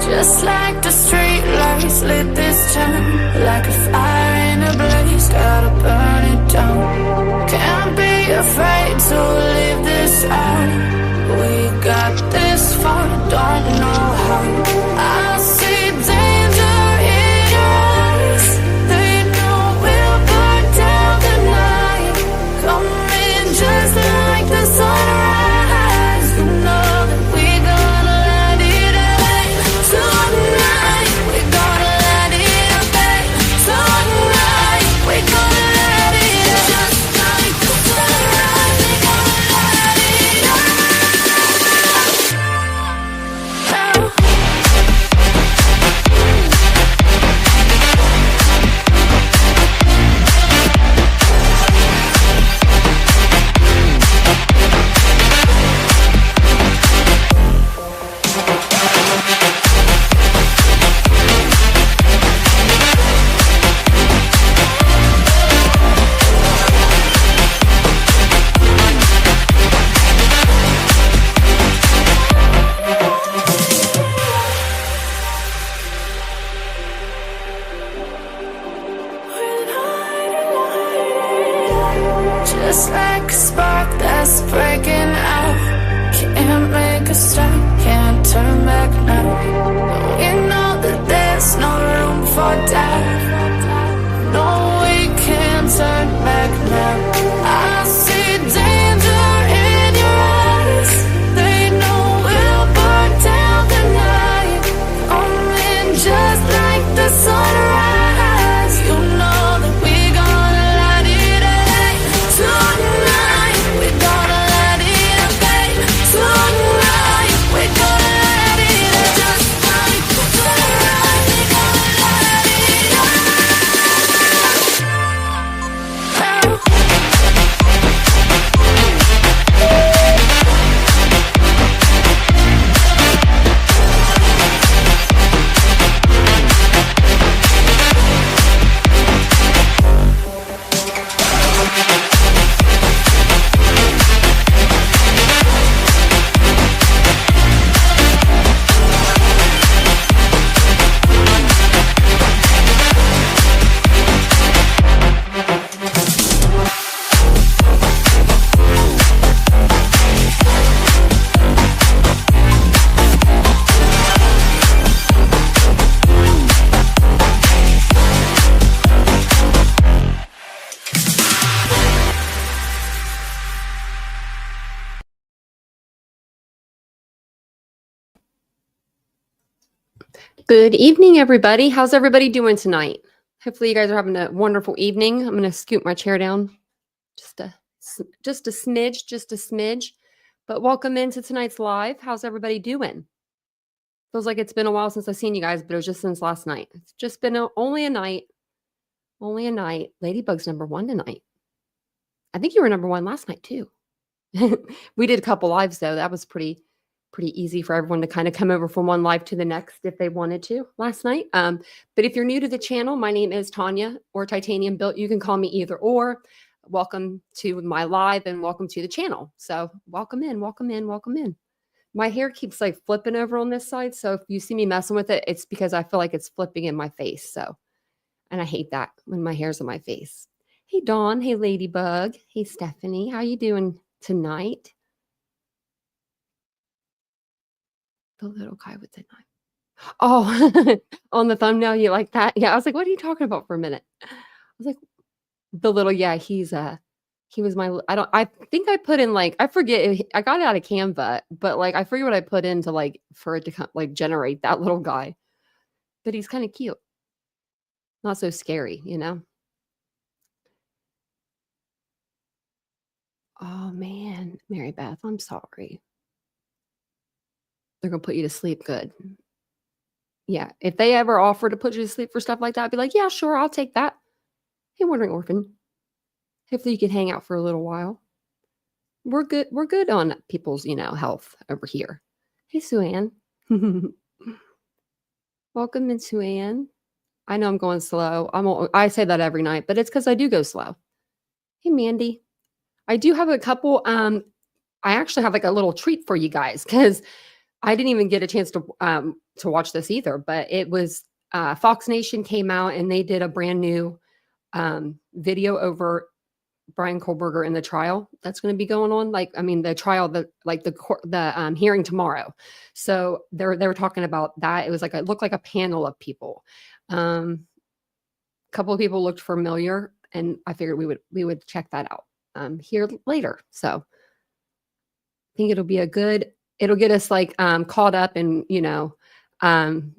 Just like the street lights lit this town, like a fire in a blaze, gotta burn it down. Can't be afraid to leave this out. We got this far, don't know how. I see danger in your eyes. They know we'll burn down the night. Coming just like the sunrise. You know that we gonna let it out tonight. We gonna let it out tonight. We gonna let it out just like the sunrise. We gonna let it out. Just like a spark that's breaking out. Can't make a stop, can't turn back now. We know that there's no room for doubt. No, we can't turn back now. I see danger in your eyes. They know we'll burn down the night. Coming just like the sunrise. You know that we gonna let it out tonight. We gonna let it out tonight. We gonna let it out just like the sunrise. We gonna let it out. Good evening, everybody. How's everybody doing tonight? Hopefully you guys are having a wonderful evening. I'm going to scoot my chair down just a smidge. But welcome into tonight's live. How's everybody doing? Feels like it's been a while since I've seen you guys, but it was just since last night. It's just been only a night. Ladybug's number one tonight. I think you were number one last night too. We did a couple lives though. That was pretty easy for everyone to kind of come over from one live to the next if they wanted to last night. But if you're new to the channel, my name is Tanya or TitaniumBuilt. You can call me either or. Welcome to my live and welcome to the channel. So welcome in. My hair keeps like flipping over on this side. So if you see me messing with it, it's because I feel like it's flipping in my face. So, and I hate that when my hair's in my face. Hey, Dawn. Hey, Ladybug. Hey, Stephanie. How you doing tonight? The little guy with the knife. Oh, on the thumbnail, you like that? Yeah, I was like, what are you talking about for a minute? I was like, the little, yeah, he was my, I think I put in like, I forget, I got it out of Canva, but like, I forget what I put in to like, for it to like generate that little guy. But he's kind of cute. Not so scary, you know? Oh man, Mary Beth, I'm sorry. They're going to put you to sleep good. Yeah. If they ever offer to put you to sleep for stuff like that, I'd be like, yeah, sure. I'll take that. Hey, Wandering Orphan. Hopefully you can hang out for a little while. We're good. We're good on people's, health over here. Hey, Sue-Ann. Welcome in, Sue-Ann. I know I'm going slow. I say that every night, but it's because I do go slow. Hey, Mandy. I do have a couple. I actually have like a little treat for you guys because I didn't even get a chance to watch this either, but it was Fox Nation came out and they did a brand new video over Bryan Kohberger in the trial that's going to be going on. Like, I mean, the trial, the hearing tomorrow. So they were talking about that. It was like it looked like a panel of people. A couple of people looked familiar, and I figured we would check that out here later. So I think it'll get us like caught up and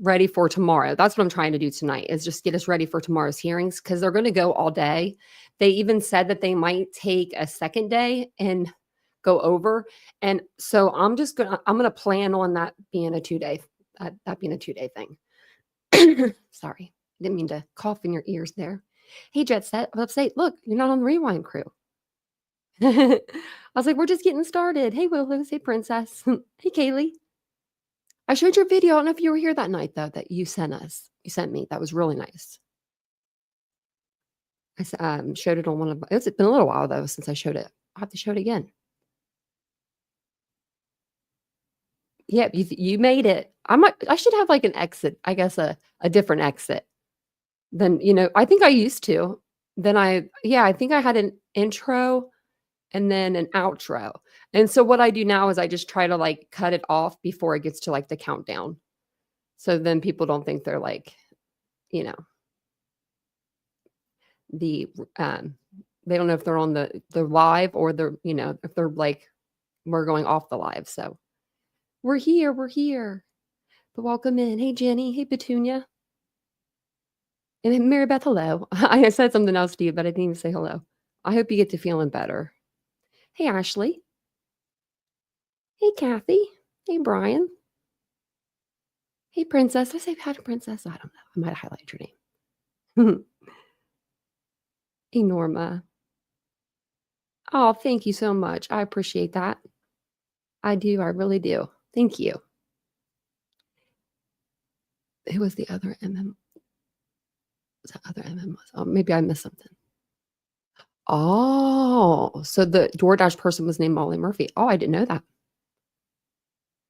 ready for tomorrow. That's what I'm trying to do tonight, is just get us ready for tomorrow's hearings, because they're going to go all day. They even said that they might take a second day and go over. And so I'm going to plan on that being a 2-day, that being a 2-day thing. Sorry. Didn't mean to cough in your ears there. Hey, Jet Set, upstate, look, you're not on the rewind crew. I was like, we're just getting started. Hey, Willows. Hey, Princess. Hey, Kaylee. I showed your video. I don't know if you were here that night, though, that you sent me. That was really nice. I showed it on one of, it's been a little while, though, since I showed it. I'll have to show it again. Yep, you made it. I should have like an exit, I guess, a different exit than, I think I used to. Then I think I had an intro and then an outro. And so what I do now is I just try to like cut it off before it gets to like the countdown. So then people don't think they're like, they don't know if they're on the live or if they're like, we're going off the live. So we're here. But welcome in. Hey, Jenny. Hey, Petunia. And Mary Beth, hello. I said something else to you, but I didn't even say hello. I hope you get to feeling better. Hey, Ashley. Hey, Kathy. Hey, Brian. Hey, Princess. Did I say hi to Princess? I don't know. I might have highlighted your name. Hey, Norma. Oh, thank you so much. I appreciate that. I do. I really do. Thank you. Who was the other MM? Was that other MM? Oh, maybe I missed something. Oh, so the DoorDash person was named Molly Murphy. Oh, I didn't know that.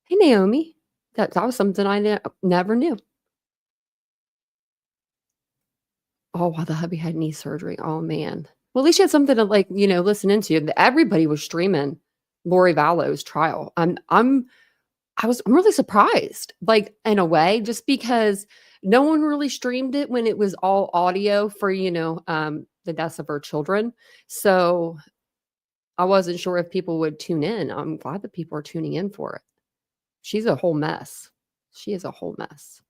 Hey, Naomi. That was something I never knew. Oh, wow, the hubby had knee surgery. Oh, man. Well, at least she had something to like, listen into. Everybody was streaming Lori Vallow's trial. I'm really surprised, like in a way, just because no one really streamed it when it was all audio for, the deaths of her children. So I wasn't sure if people would tune in. I'm glad that people are tuning in for it. She's a whole mess. She is a whole mess.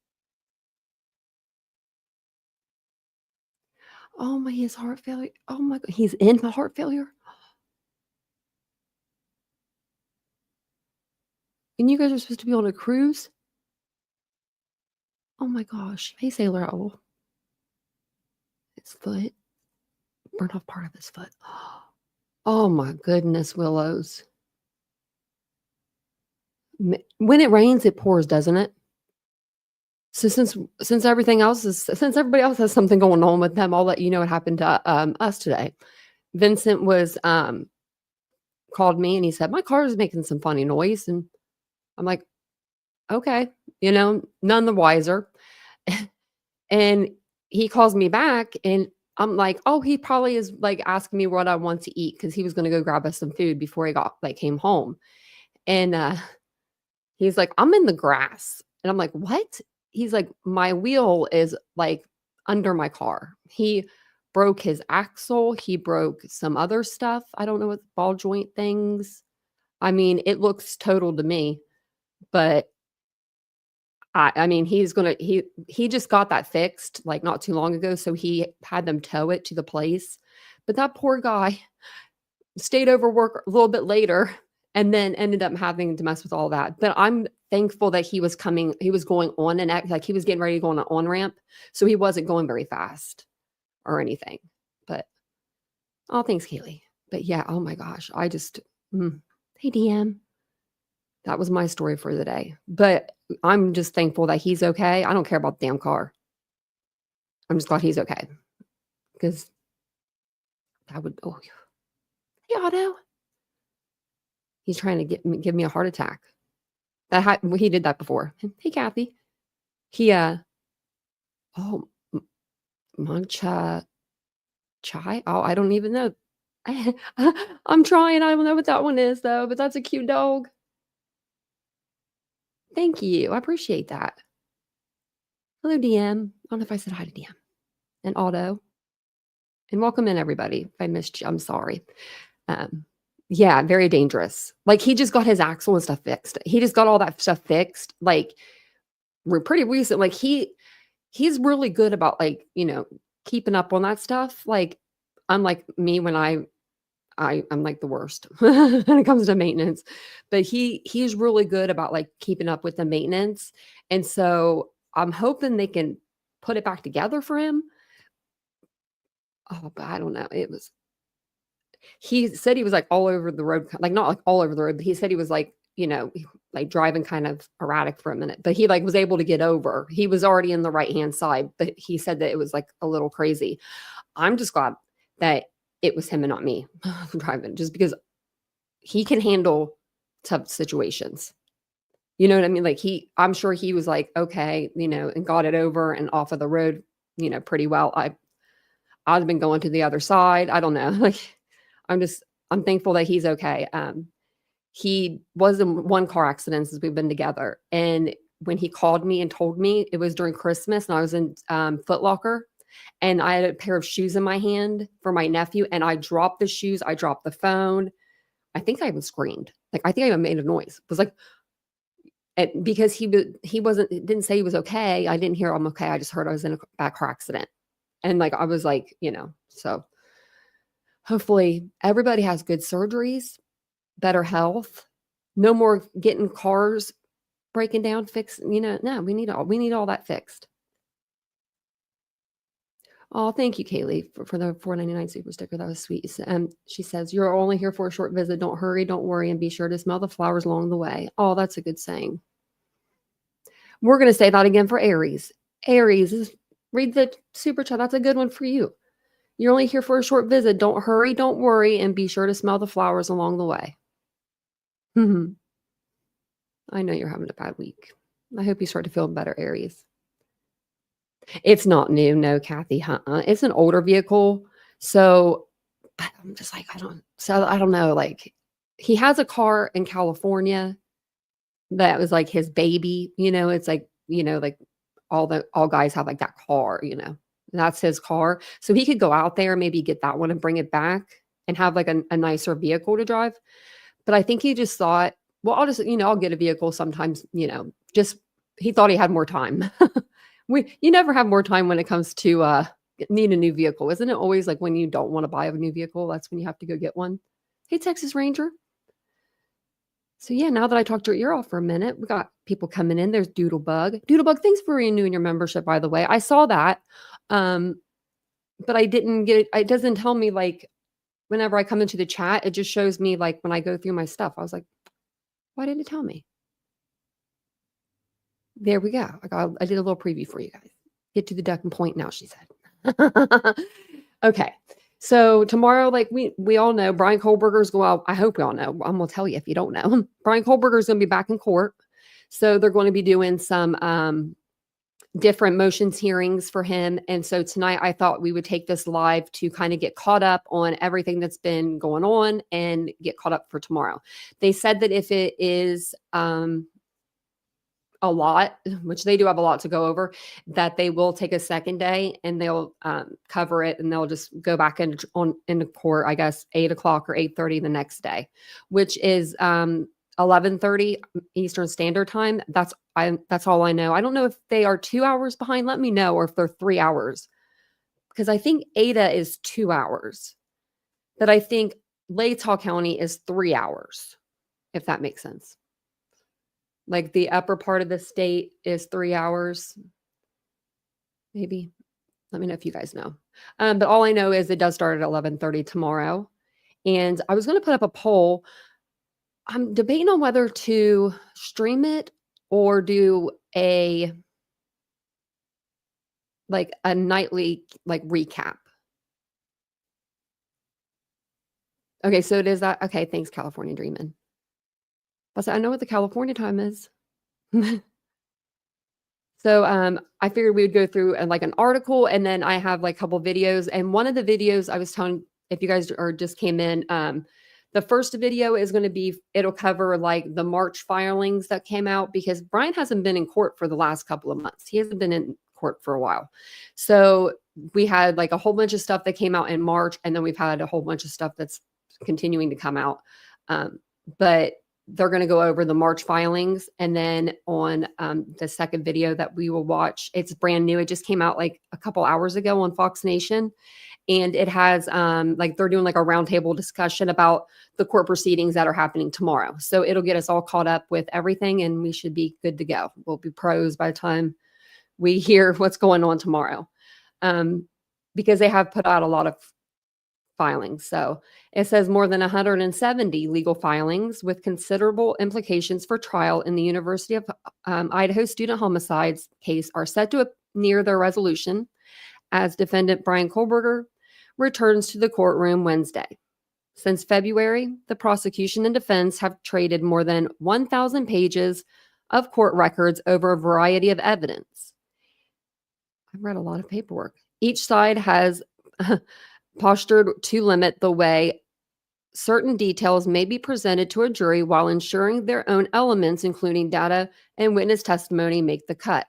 Oh my, his heart failure. Oh my God, he's in the heart failure. And you guys are supposed to be on a cruise? Oh my gosh. Hey, Sailor Owl. His foot. Burnt off part of his foot. Oh my goodness, Willows. When it rains, it pours, doesn't it? So since everybody else has something going on with them, I'll let you know what happened to us today. Vincent was called me and he said, my car is making some funny noise. And I'm like, okay, none the wiser. And he calls me back and I'm like, oh, he probably is like asking me what I want to eat, because he was going to go grab us some food before he came home. And he's like, I'm in the grass. And I'm like, what? He's like, my wheel is like under my car. He broke his axle. He broke some other stuff. I don't know what ball joint things. I mean, it looks total to me, but I mean, he just got that fixed like not too long ago. So he had them tow it to the place. But that poor guy stayed over work a little bit later and then ended up having to mess with all that. But I'm thankful that he was going on like he was getting ready to go on an on-ramp. So he wasn't going very fast or anything. But oh, thanks, Kaylee. But yeah, oh my gosh. Hey, DM. That was my story for the day. But I'm just thankful that he's okay. I don't care about the damn car. I'm just glad he's okay. Because that would, hey, Otto. He's trying to give me a heart attack. He did that before. Hey, Kathy. He oh, Mancha Chai. Oh, I don't even know. I'm trying. I don't know what that one is though, but that's a cute dog. Thank you. I appreciate that. Hello, DM. I don't know if I said hi to DM and Otto. And welcome in, everybody. If I missed you, I'm sorry. Yeah, very dangerous. Like he just got his axle and stuff fixed. He just got all that stuff fixed. Like we're pretty recent. Like he's really good about like, keeping up on that stuff. Like unlike me when I'm like the worst when it comes to maintenance. But he's really good about like keeping up with the maintenance. And so I'm hoping they can put it back together for him. Oh, but I don't know. He said he was like all over the road, like not like all over the road, but he said he was like, like driving kind of erratic for a minute, but he like was able to get over. He was already in the right-hand side, but he said that it was like a little crazy. I'm just glad that it was him and not me driving, just because he can handle tough situations. You know what I mean? Like I'm sure he was like, okay, and got it over and off of the road, pretty well. I'd have been going to the other side. I don't know. Like, I'm thankful that he's okay. He was in one car accident since we've been together. And when he called me and told me, it was during Christmas and I was in Foot Locker and I had a pair of shoes in my hand for my nephew and I dropped the shoes. I dropped the phone. I think I even screamed. Like, I think I even made a noise. It was like, because he didn't say he was okay. I didn't hear I'm okay. I just heard I was in a bad car accident. And like, I was like, so hopefully everybody has good surgeries, better health, no more getting cars breaking down, fixed. No, we need all that fixed. Oh, thank you, Kaylee, for the $4.99 super sticker. That was sweet. She says, you're only here for a short visit. Don't hurry, don't worry, and be sure to smell the flowers along the way. Oh, that's a good saying. We're going to say that again for Aries. Aries, read the super chat. That's a good one for you. You're only here for a short visit. Don't hurry, don't worry, and be sure to smell the flowers along the way. I know you're having a bad week. I hope you start to feel better, Aries. It's not new, no, Kathy. It's an older vehicle. So I'm just like, I don't know. Like, he has a car in California that was like his baby. It's like, like all guys have like that car, that's his car. So he could go out there, maybe get that one and bring it back and have like a nicer vehicle to drive. But I think he just thought, well, I'll just, I'll get a vehicle sometimes, just he thought he had more time. You never have more time when it comes to need a new vehicle. Isn't it always like when you don't want to buy a new vehicle, that's when you have to go get one? Hey, Texas Ranger. So yeah, now that I talked your ear off for a minute, we got people coming in. There's Doodlebug. Doodlebug, thanks for renewing your membership, by the way. I saw that. But I didn't get it. It doesn't tell me like whenever I come into the chat, it just shows me like when I go through my stuff. I was like, why didn't it tell me? There we go. I did a little preview for you guys. Get to the duck and point now, she said. Okay. So tomorrow, like we all know, Bryan Kohberger's going out. I hope we all know. I'm going to tell you if you don't know. Bryan Kohberger is going to be back in court. So they're going to be doing some different motions hearings for him. And so tonight I thought we would take this live to kind of get caught up on everything that's been going on and get caught up for tomorrow. They said that if it is a lot, which they do have a lot to go over, that they will take a second day and they'll cover it and they'll just go back into court, I guess, 8 o'clock or 8:30 the next day, which is 11:30 Eastern Standard Time. That's all I know. I don't know if they are 2 hours behind. Let me know, or if they're 3 hours, because I think Ada is 2 hours, but I think Latah County is 3 hours, if that makes sense. Like the upper part of the state is 3 hours, maybe. Let me know if you guys know. But all I know is it does start at 11:30 tomorrow. And I was going to put up a poll. I'm debating on whether to stream it or do a nightly recap. Okay, so it is that. Okay, thanks, California Dreamin'. I know what the California time is. So I figured we would go through like an article, and then I have like a couple videos. And one of the videos I was telling, if you guys just came in, the first video is going to be, it'll cover like the March filings that came out, because Bryan hasn't been in court for the last couple of months. He hasn't been in court for a while. So we had like a whole bunch of stuff that came out in March, and then we've had a whole bunch of stuff that's continuing to come out. But they're going to go over the March filings. And then on the second video that we will watch, it's brand new. It just came out like a couple hours ago on Fox Nation. And it has like they're doing like a roundtable discussion about the court proceedings that are happening tomorrow. So it'll get us all caught up with everything, and we should be good to go. We'll be pros by the time we hear what's going on tomorrow, because they have put out a lot of filings. So it says more than 170 legal filings with considerable implications for trial in the University of Idaho student homicides case are set to near their resolution as defendant Bryan Kohberger returns to the courtroom Wednesday. Since February, the prosecution and defense have traded more than 1,000 pages of court records over a variety of evidence. I've read a lot of paperwork. Each side has postured to limit the way certain details may be presented to a jury while ensuring their own elements, including data and witness testimony, make the cut.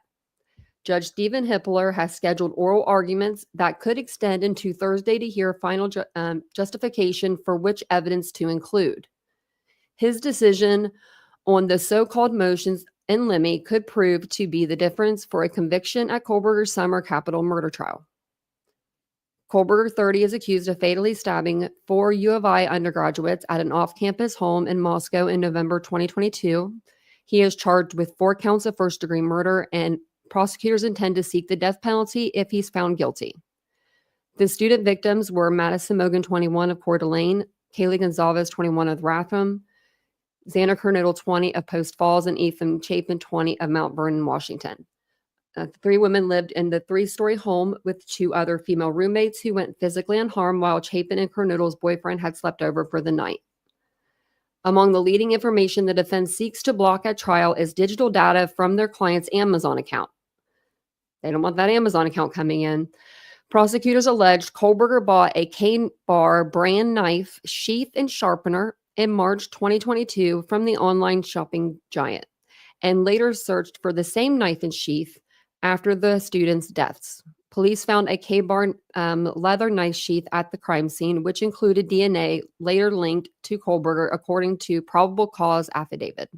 Judge Stephen Hippler has scheduled oral arguments that could extend into Thursday to hear final justification for which evidence to include. His decision on the so-called motions in limine could prove to be the difference for a conviction at Kohberger's summer capital murder trial. Kohberger, 30, is accused of fatally stabbing 4 U of I undergraduates at an off-campus home in Moscow in November 2022. He is charged with 4 counts of first-degree murder, and prosecutors intend to seek the death penalty if he's found guilty. The student victims were Madison Mogan, 21, of Coeur d'Alene, Kaylee Gonzalez, 21, of Ratham, Xander Kernodle, 20, of Post Falls, and Ethan Chapin, 20, of Mount Vernon, Washington. The 3 women lived in the 3-story home with 2 other female roommates who went physically unharmed, while Chapin and Kernodle's boyfriend had slept over for the night. Among the leading information the defense seeks to block at trial is digital data from their client's Amazon account. They don't want that Amazon account coming in. Prosecutors alleged Kohberger bought a K-Bar brand knife, sheath, and sharpener in March 2022 from the online shopping giant, and later searched for the same knife and sheath after the students' deaths. Police found a K-Bar leather knife sheath at the crime scene, which included DNA later linked to Kohberger, according to probable cause affidavit.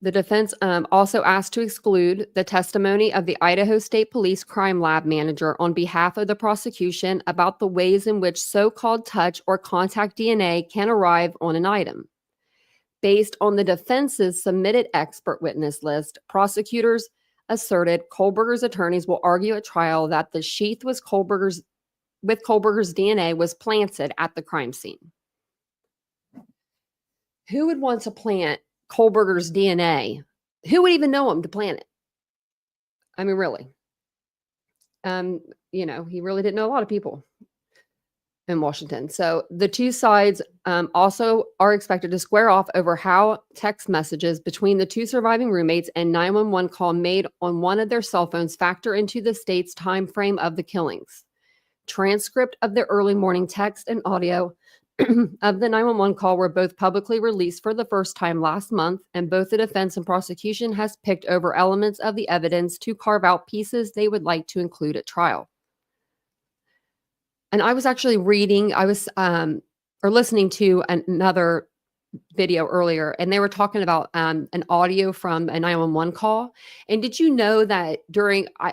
The defense also asked to exclude the testimony of the Idaho State Police Crime Lab manager on behalf of the prosecution about the ways in which so-called touch or contact DNA can arrive on an item. Based on the defense's submitted expert witness list, prosecutors asserted Kohberger's attorneys will argue at trial that the sheath with Kohberger's DNA was planted at the crime scene. Who would want to plant Kohberger's DNA? Who would even know him to plant it? I mean, really. He really didn't know a lot of people in Washington. So the 2 sides also are expected to square off over how text messages between the 2 surviving roommates and 911 call made on one of their cell phones factor into the state's time frame of the killings. Transcript of the early morning text and audio of the 911 call were both publicly released for the first time last month, and both the defense and prosecution has picked over elements of the evidence to carve out pieces they would like to include at trial. And I was actually listening to another video earlier, and they were talking about an audio from a 911 call. And did you know that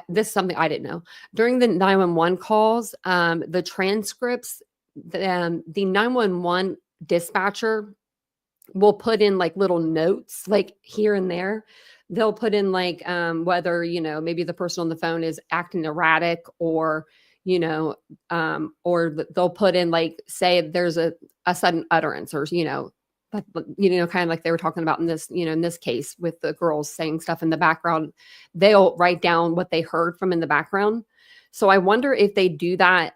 this is something I didn't know, during the 911 calls, the transcripts, the 911 dispatcher will put in like little notes, like here and there. They'll put in like whether, maybe the person on the phone is acting erratic, or or they'll put in like, say there's a sudden utterance, or, kind of like they were talking about in this case with the girls saying stuff in the background. They'll write down what they heard from in the background. So I wonder if they do that.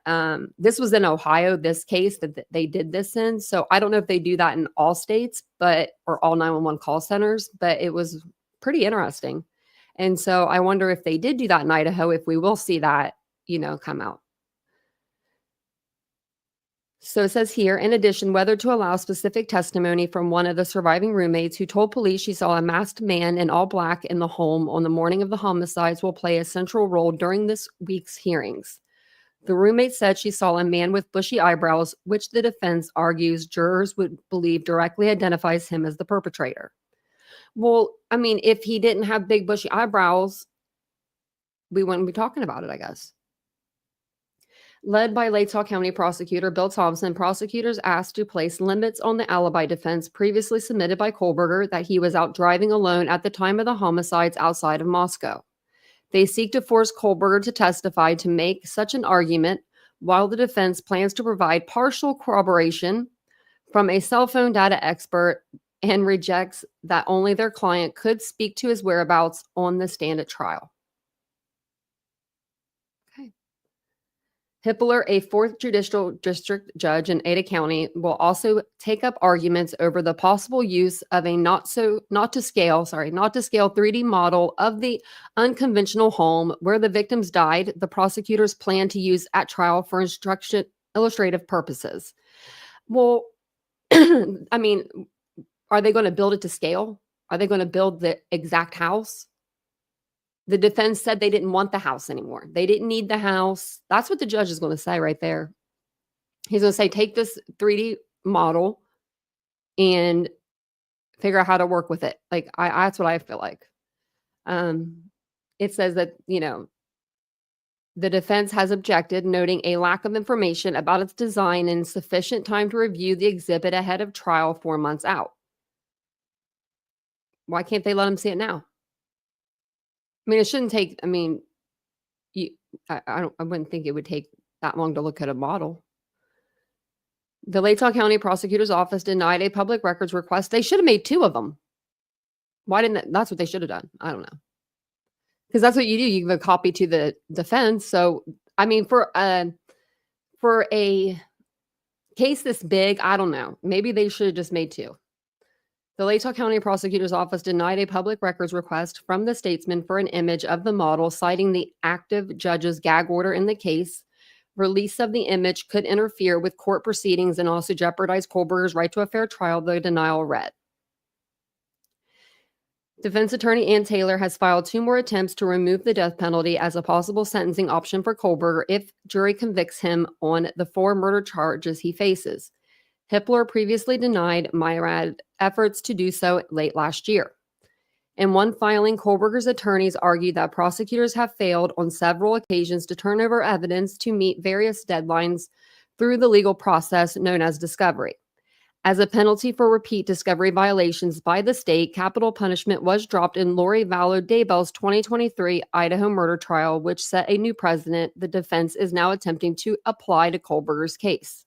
This was in Ohio, this case that they did this in. So I don't know if they do that in all states, or all 911 call centers, but it was pretty interesting. And so I wonder if they did do that in Idaho, if we will see that, come out. So it says here, in addition, whether to allow specific testimony from one of the surviving roommates who told police she saw a masked man in all black in the home on the morning of the homicides will play a central role during this week's hearings. The roommate said she saw a man with bushy eyebrows, which the defense argues jurors would believe directly identifies him as the perpetrator. Well, I mean, if he didn't have big bushy eyebrows, we wouldn't be talking about it, I guess. Led by Latah County Prosecutor Bill Thompson, prosecutors asked to place limits on the alibi defense previously submitted by Kohberger that he was out driving alone at the time of the homicides outside of Moscow. They seek to force Kohberger to testify to make such an argument, while the defense plans to provide partial corroboration from a cell phone data expert and rejects that only their client could speak to his whereabouts on the stand at trial. Hippler, a 4th Judicial District judge in Ada County, will also take up arguments over the possible use of a not to scale 3D model of the unconventional home where the victims died. The prosecutors plan to use at trial for illustrative purposes. Well, I mean, are they going to build it to scale? Are they going to build the exact house? The defense said they didn't want the house anymore. They didn't need the house. That's what the judge is going to say right there. He's going to say, take this 3D model and figure out how to work with it. Like, that's what I feel like. It says that, the defense has objected, noting a lack of information about its design and sufficient time to review the exhibit ahead of trial 4 months out. Why can't they let them see it now? I mean, it shouldn't take, I wouldn't think it would take that long to look at a model. The Latah County Prosecutor's Office denied a public records request. They should have made 2 of them. Why didn't that's what they should have done. I don't know. Because that's what you do. You give a copy to the defense. So, I mean, for a case this big, I don't know. Maybe they should have just made 2. The Latah County Prosecutor's Office denied a public records request from the statesman for an image of the model, citing the active judge's gag order in the case. Release of the image could interfere with court proceedings and also jeopardize Kohberger's right to a fair trial, the denial read. Defense attorney Ann Taylor has filed 2 more attempts to remove the death penalty as a possible sentencing option for Kohberger if jury convicts him on the 4 murder charges he faces. Hippler previously denied Myrad efforts to do so late last year. In one filing, Kohberger's attorneys argued that prosecutors have failed on several occasions to turn over evidence to meet various deadlines through the legal process known as discovery. As a penalty for repeat discovery violations by the state, capital punishment was dropped in Lori Vallow Daybell's 2023 Idaho murder trial, which set a new precedent the defense is now attempting to apply to Kohberger's case.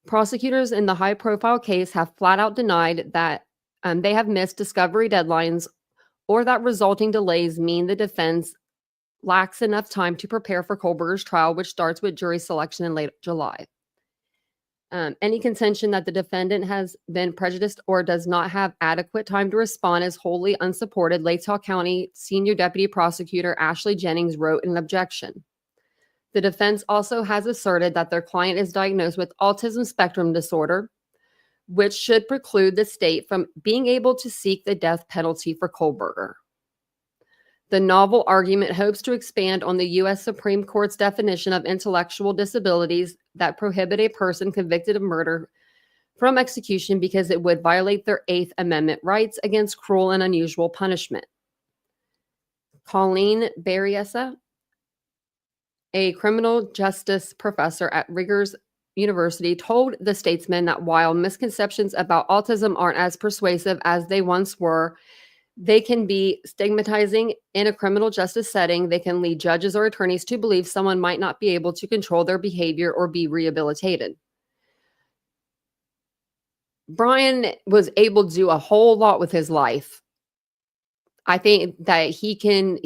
Prosecutors in the high-profile case have flat out denied that they have missed discovery deadlines or that resulting delays mean the defense lacks enough time to prepare for Kohberger's trial, which starts with jury selection in late July. Any contention that the defendant has been prejudiced or does not have adequate time to respond is wholly unsupported, Latah County Senior Deputy Prosecutor Ashley Jennings wrote in an objection. The defense also has asserted that their client is diagnosed with autism spectrum disorder, which should preclude the state from being able to seek the death penalty for Kohberger. The novel argument hopes to expand on the U.S. Supreme Court's definition of intellectual disabilities that prohibit a person convicted of murder from execution because it would violate their 8th Amendment rights against cruel and unusual punishment. Colleen Berryessa, a criminal justice professor at Rutgers University, told the Statesman that while misconceptions about autism aren't as persuasive as they once were, they can be stigmatizing in a criminal justice setting. They can lead judges or attorneys to believe someone might not be able to control their behavior or be rehabilitated. Bryan was able to do a whole lot with his life. I think that he can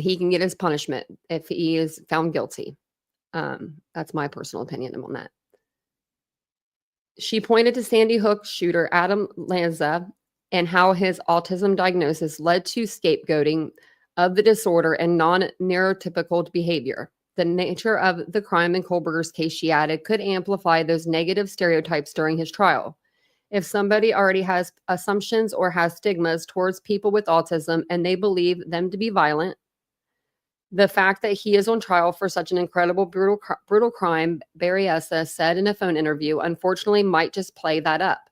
he can get his punishment if he is found guilty. That's my personal opinion on that. She pointed to Sandy Hook shooter Adam Lanza and how his autism diagnosis led to scapegoating of the disorder and non-neurotypical behavior. The nature of the crime in Kohberger's case, she added, could amplify those negative stereotypes during his trial. If somebody already has assumptions or has stigmas towards people with autism and they believe them to be violent, the fact that he is on trial for such an incredible, brutal crime, Berryessa said in a phone interview, unfortunately might just play that up.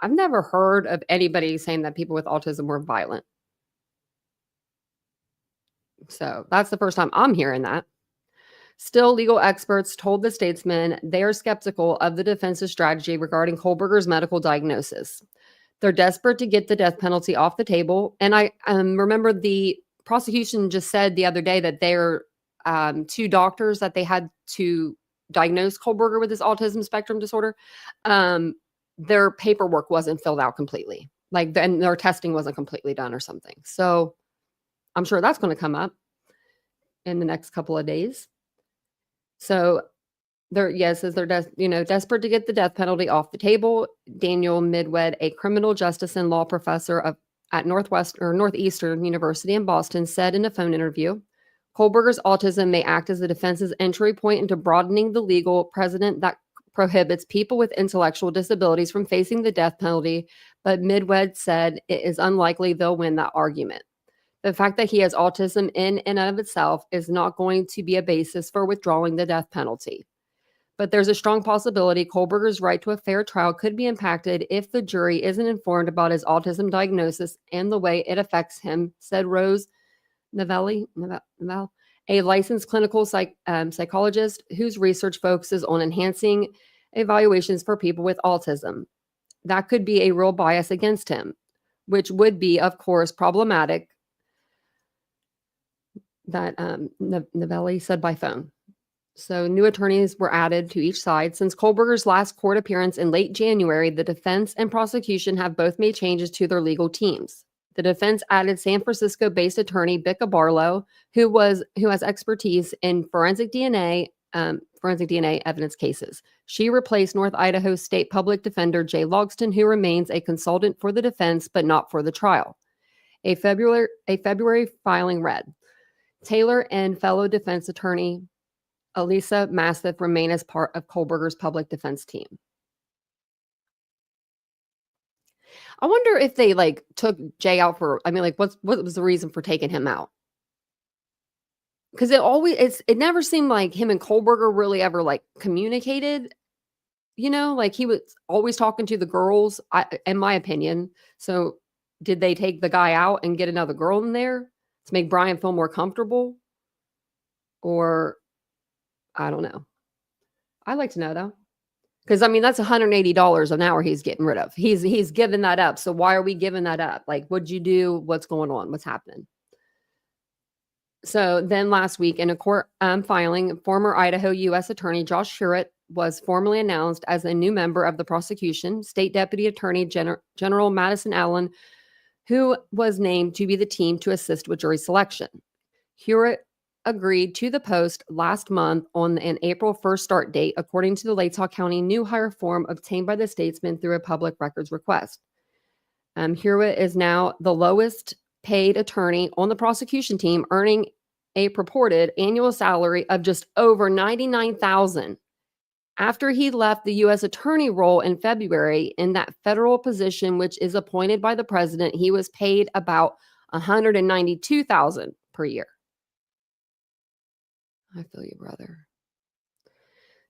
I've never heard of anybody saying that people with autism were violent. So that's the first time I'm hearing that. Still, legal experts told the Statesman they are skeptical of the defense's strategy regarding Kohberger's medical diagnosis. They're desperate to get the death penalty off the table. And I remember the prosecution just said the other day that they're two doctors that they had to diagnose Kohberger with this autism spectrum disorder. Their paperwork wasn't filled out completely. And their testing wasn't completely done or something. So I'm sure that's going to come up in the next couple of days. So they're desperate to get the death penalty off the table. Daniel Midwed, a criminal justice and law professor at Northeastern University in Boston, said in a phone interview, Kohberger's autism may act as the defense's entry point into broadening the legal precedent that prohibits people with intellectual disabilities from facing the death penalty, but Midwed said it is unlikely they'll win that argument. The fact that he has autism in and of itself is not going to be a basis for withdrawing the death penalty. But there's a strong possibility Kohberger's right to a fair trial could be impacted if the jury isn't informed about his autism diagnosis and the way it affects him, said Rose Novelli, a licensed clinical psychologist whose research focuses on enhancing evaluations for people with autism. That could be a real bias against him, which would be, of course, problematic. That Novelli said by phone. So new attorneys were added to each side. Since Kohberger's last court appearance in late January, the defense and prosecution have both made changes to their legal teams. The defense added San Francisco-based attorney Becca Barlow, who has expertise in forensic DNA evidence cases. She replaced North Idaho State Public Defender Jay Logston, who remains a consultant for the defense but not for the trial. A February filing read, Taylor and fellow defense attorney Elisa Mastiff remain as part of Kohberger's public defense team. I wonder if they took Jay out for, what was the reason for taking him out? Because it never seemed like him and Kohberger really ever communicated, he was always talking to the girls, in my opinion. So did they take the guy out and get another girl in there to make Bryan feel more comfortable? Or I don't know. I'd like to know though. Because that's $180 an hour he's getting rid of. He's giving that up. So why are we giving that up? What'd you do? What's going on? What's happening? So then last week in a court filing, former Idaho U.S. Attorney Josh Hurett was formally announced as a new member of the prosecution. State Deputy Attorney General Madison Allen, who was named to be the team to assist with jury selection. Hurett agreed to the post last month on an April 1st start date, according to the Latah County new hire form obtained by the Statesman through a public records request. Hurett is now the lowest paid attorney on the prosecution team, earning a purported annual salary of just over $99,000. After he left the U.S. attorney role in February, in that federal position, which is appointed by the president, he was paid about $192,000 per year. I feel you, brother.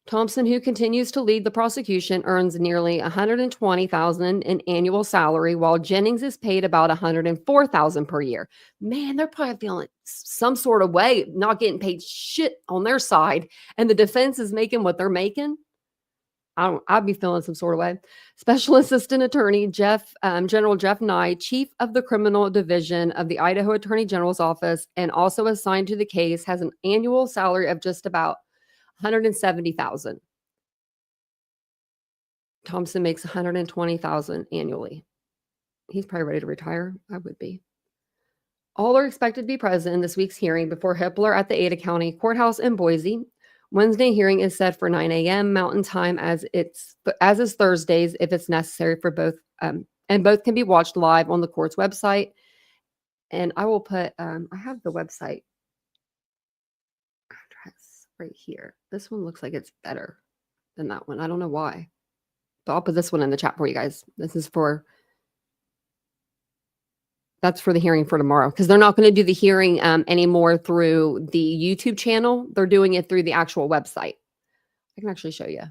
Thompson, who continues to lead the prosecution, earns nearly $120,000 in annual salary, while Jennings is paid about $104,000 per year. Man, they're probably feeling some sort of way, not getting paid shit on their side, and the defense is making what they're making. I'd be feeling some sort of way. Special Assistant Attorney General Jeff Nye, Chief of the Criminal Division of the Idaho Attorney General's Office, and also assigned to the case, has an annual salary of just about $170,000. Thompson makes $120,000 annually. He's probably ready to retire. I would be. All are expected to be present in this week's hearing before Hippler at the Ada County Courthouse in Boise. Wednesday hearing is set for 9 a.m. Mountain Time, as is Thursdays if it's necessary for both, and both can be watched live on the court's website. And I will put, I have the website address right here. This one looks like it's better than that one. I don't know why, but I'll put this one in the chat for you guys. That's for the hearing for tomorrow, because they're not going to do the hearing anymore through the YouTube channel. They're doing it through the actual website. I can actually show you.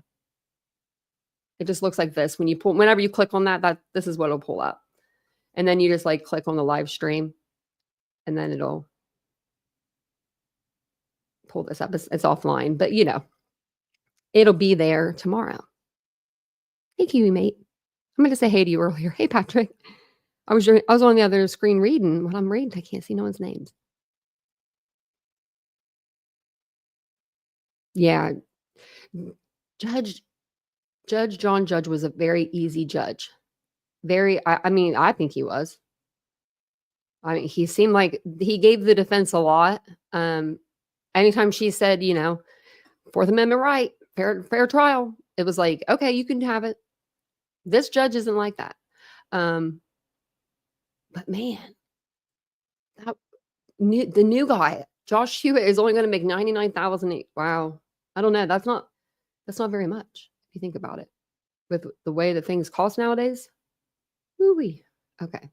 It just looks like this. Whenever you click on that, this is what it'll pull up. And then you just like click on the live stream, and then it'll pull this up. It's offline, but it'll be there tomorrow. Hey, Kiwi mate. I'm going to say hey to you earlier. Hey, Patrick. I was on the other screen reading. What I'm reading, I can't see no one's names. Yeah. Judge John Judge was a very easy judge. I think he was. I mean, he seemed like he gave the defense a lot. Anytime she said, Fourth Amendment right, fair trial, it was like, okay, you can have it. This judge isn't like that. But man, the new guy, Josh Hewitt, is only going to make $99,000. Wow, I don't know. That's not very much if you think about it, with the way that things cost nowadays. Woo-wee. Okay,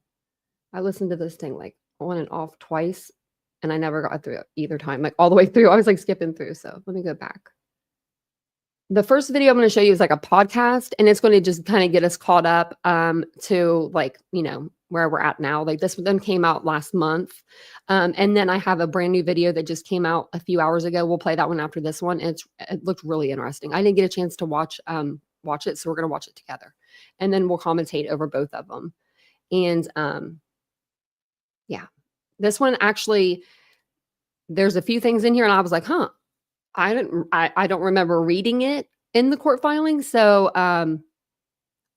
I listened to this thing like on and off twice, and I never got through it either time. Like all the way through, I was like skipping through. So let me go back. The first video I'm going to show you is like a podcast, and it's going to just kind of get us caught up to where we're at now. Like this one came out last month. And then I have a brand new video that just came out a few hours ago. We'll play that one after this one. It looked really interesting. I didn't get a chance to watch it, so we're going to watch it together. And then we'll commentate over both of them. And yeah, this one actually, there's a few things in here, and I was like, I don't remember reading it in the court filing. So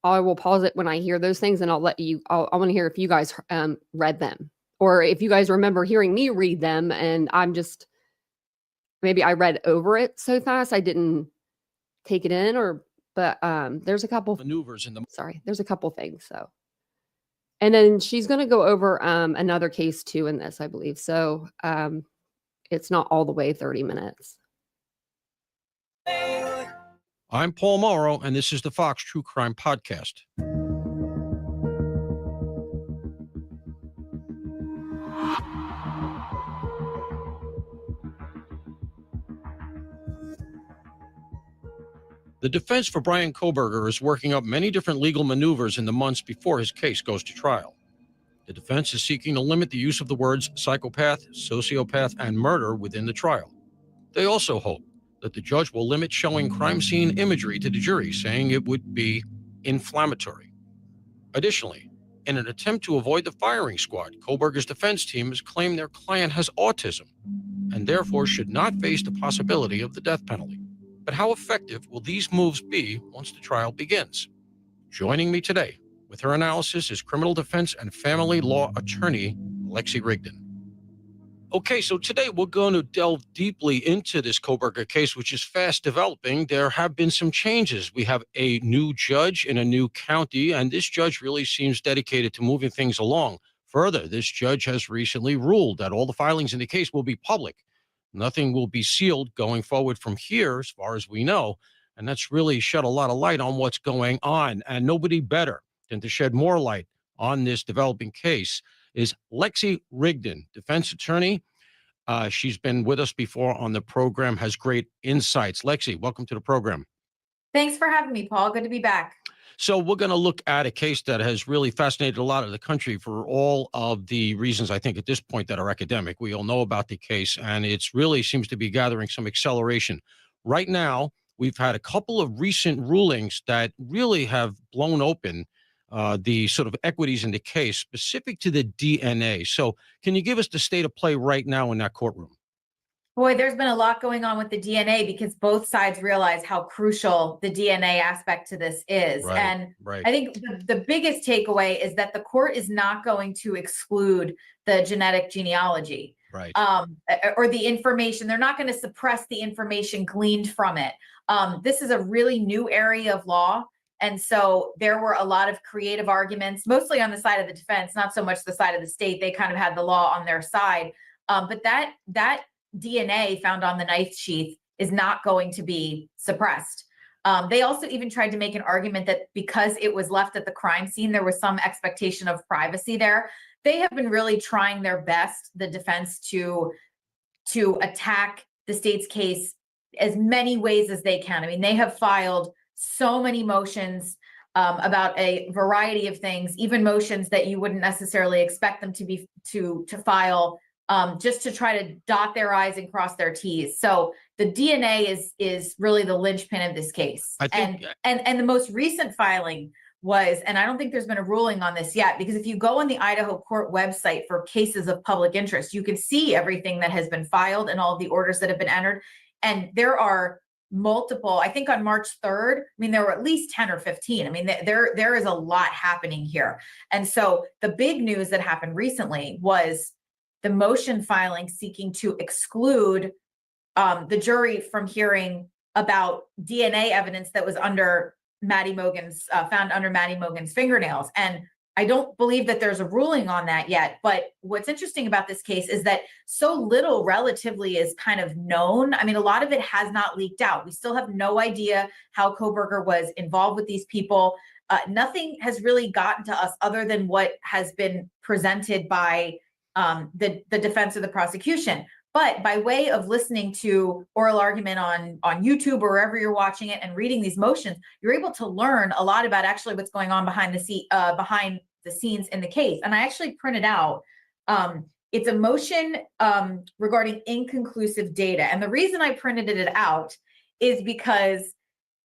I will pause it when I hear those things, and I'll let you, I want to hear if you guys read them, or if you guys remember hearing me read them, and maybe I read over it so fast I didn't take it in, but there's a couple maneuvers there's a couple things. So, and then she's going to go over another case too in this, I believe. So it's not all the way 30 minutes. I'm Paul Morrow, and this is the Fox True Crime Podcast. The defense for Bryan Kohberger is working up many different legal maneuvers in the months before his case goes to trial. The defense is seeking to limit the use of the words psychopath, sociopath, and murder within the trial. They also hope that the judge will limit showing crime scene imagery to the jury, saying it would be inflammatory. Additionally, in an attempt to avoid the firing squad, Kohberger's defense team has claimed their client has autism and therefore should not face the possibility of the death penalty. But how effective will these moves be once the trial begins? Joining me today with her analysis is criminal defense and family law attorney Lexi Rigdon. Okay, so today we're going to delve deeply into this Kohberger case, which is fast developing. There have been some changes. We have a new judge in a new county, and this judge really seems dedicated to moving things along. Further, this judge has recently ruled that all the filings in the case will be public. Nothing will be sealed going forward from here, as far as we know, and that's really shed a lot of light on what's going on, and nobody better than to shed more light on this developing case is Lexi Rigdon, defense attorney. She's been with us before on the program, has great insights. Lexi, welcome to the program. Thanks for having me, Paul. Good to be back. So we're going to look at a case that has really fascinated a lot of the country for all of the reasons, I think, at this point that are academic. We all know about the case, and it's really seems to be gathering some acceleration. Right now, we've had a couple of recent rulings that really have blown open the sort of equities in the case specific to the DNA. So can you give us the state of play right now in that courtroom? Boy, there's been a lot going on with the DNA because both sides realize how crucial the DNA aspect to this is. Right, And right. I think the biggest takeaway is that the court is not going to exclude the genetic genealogy. Right. Or the information. They're not going to suppress the information gleaned from it. This is a really new area of law. And so there were a lot of creative arguments, mostly on the side of the defense, not so much the side of the state. They kind of had the law on their side. But that DNA found on the knife sheath is not going to be suppressed. They also even tried to make an argument that because it was left at the crime scene, there was some expectation of privacy there. They have been really trying their best, the defense, to attack the state's case as many ways as they can. I mean, they have filed so many motions about a variety of things, even motions that you wouldn't necessarily expect them to file, just to try to dot their I's and cross their T's. So the DNA is really the linchpin of this case. I think, and the most recent filing was, and I don't think there's been a ruling on this yet, because if you go on the Idaho court website for cases of public interest, you can see everything that has been filed and all of the orders that have been entered. And there are multiple, I think on March 3rd, I mean, there were at least 10 or 15. I mean, there is a lot happening here. And so the big news that happened recently was the motion filing seeking to exclude the jury from hearing about DNA evidence that was under Maddie Mogen's, found under Maddie Mogen's fingernails. And I don't believe that there's a ruling on that yet. But what's interesting about this case is that so little relatively is kind of known. I mean, a lot of it has not leaked out. We still have no idea how Kohberger was involved with these people. Nothing has really gotten to us other than what has been presented by the defense or the prosecution. But by way of listening to oral argument on YouTube or wherever you're watching it and reading these motions, you're able to learn a lot about actually what's going on behind the scenes in the case. And I actually printed out, it's a motion regarding inconclusive data. And the reason I printed it out is because,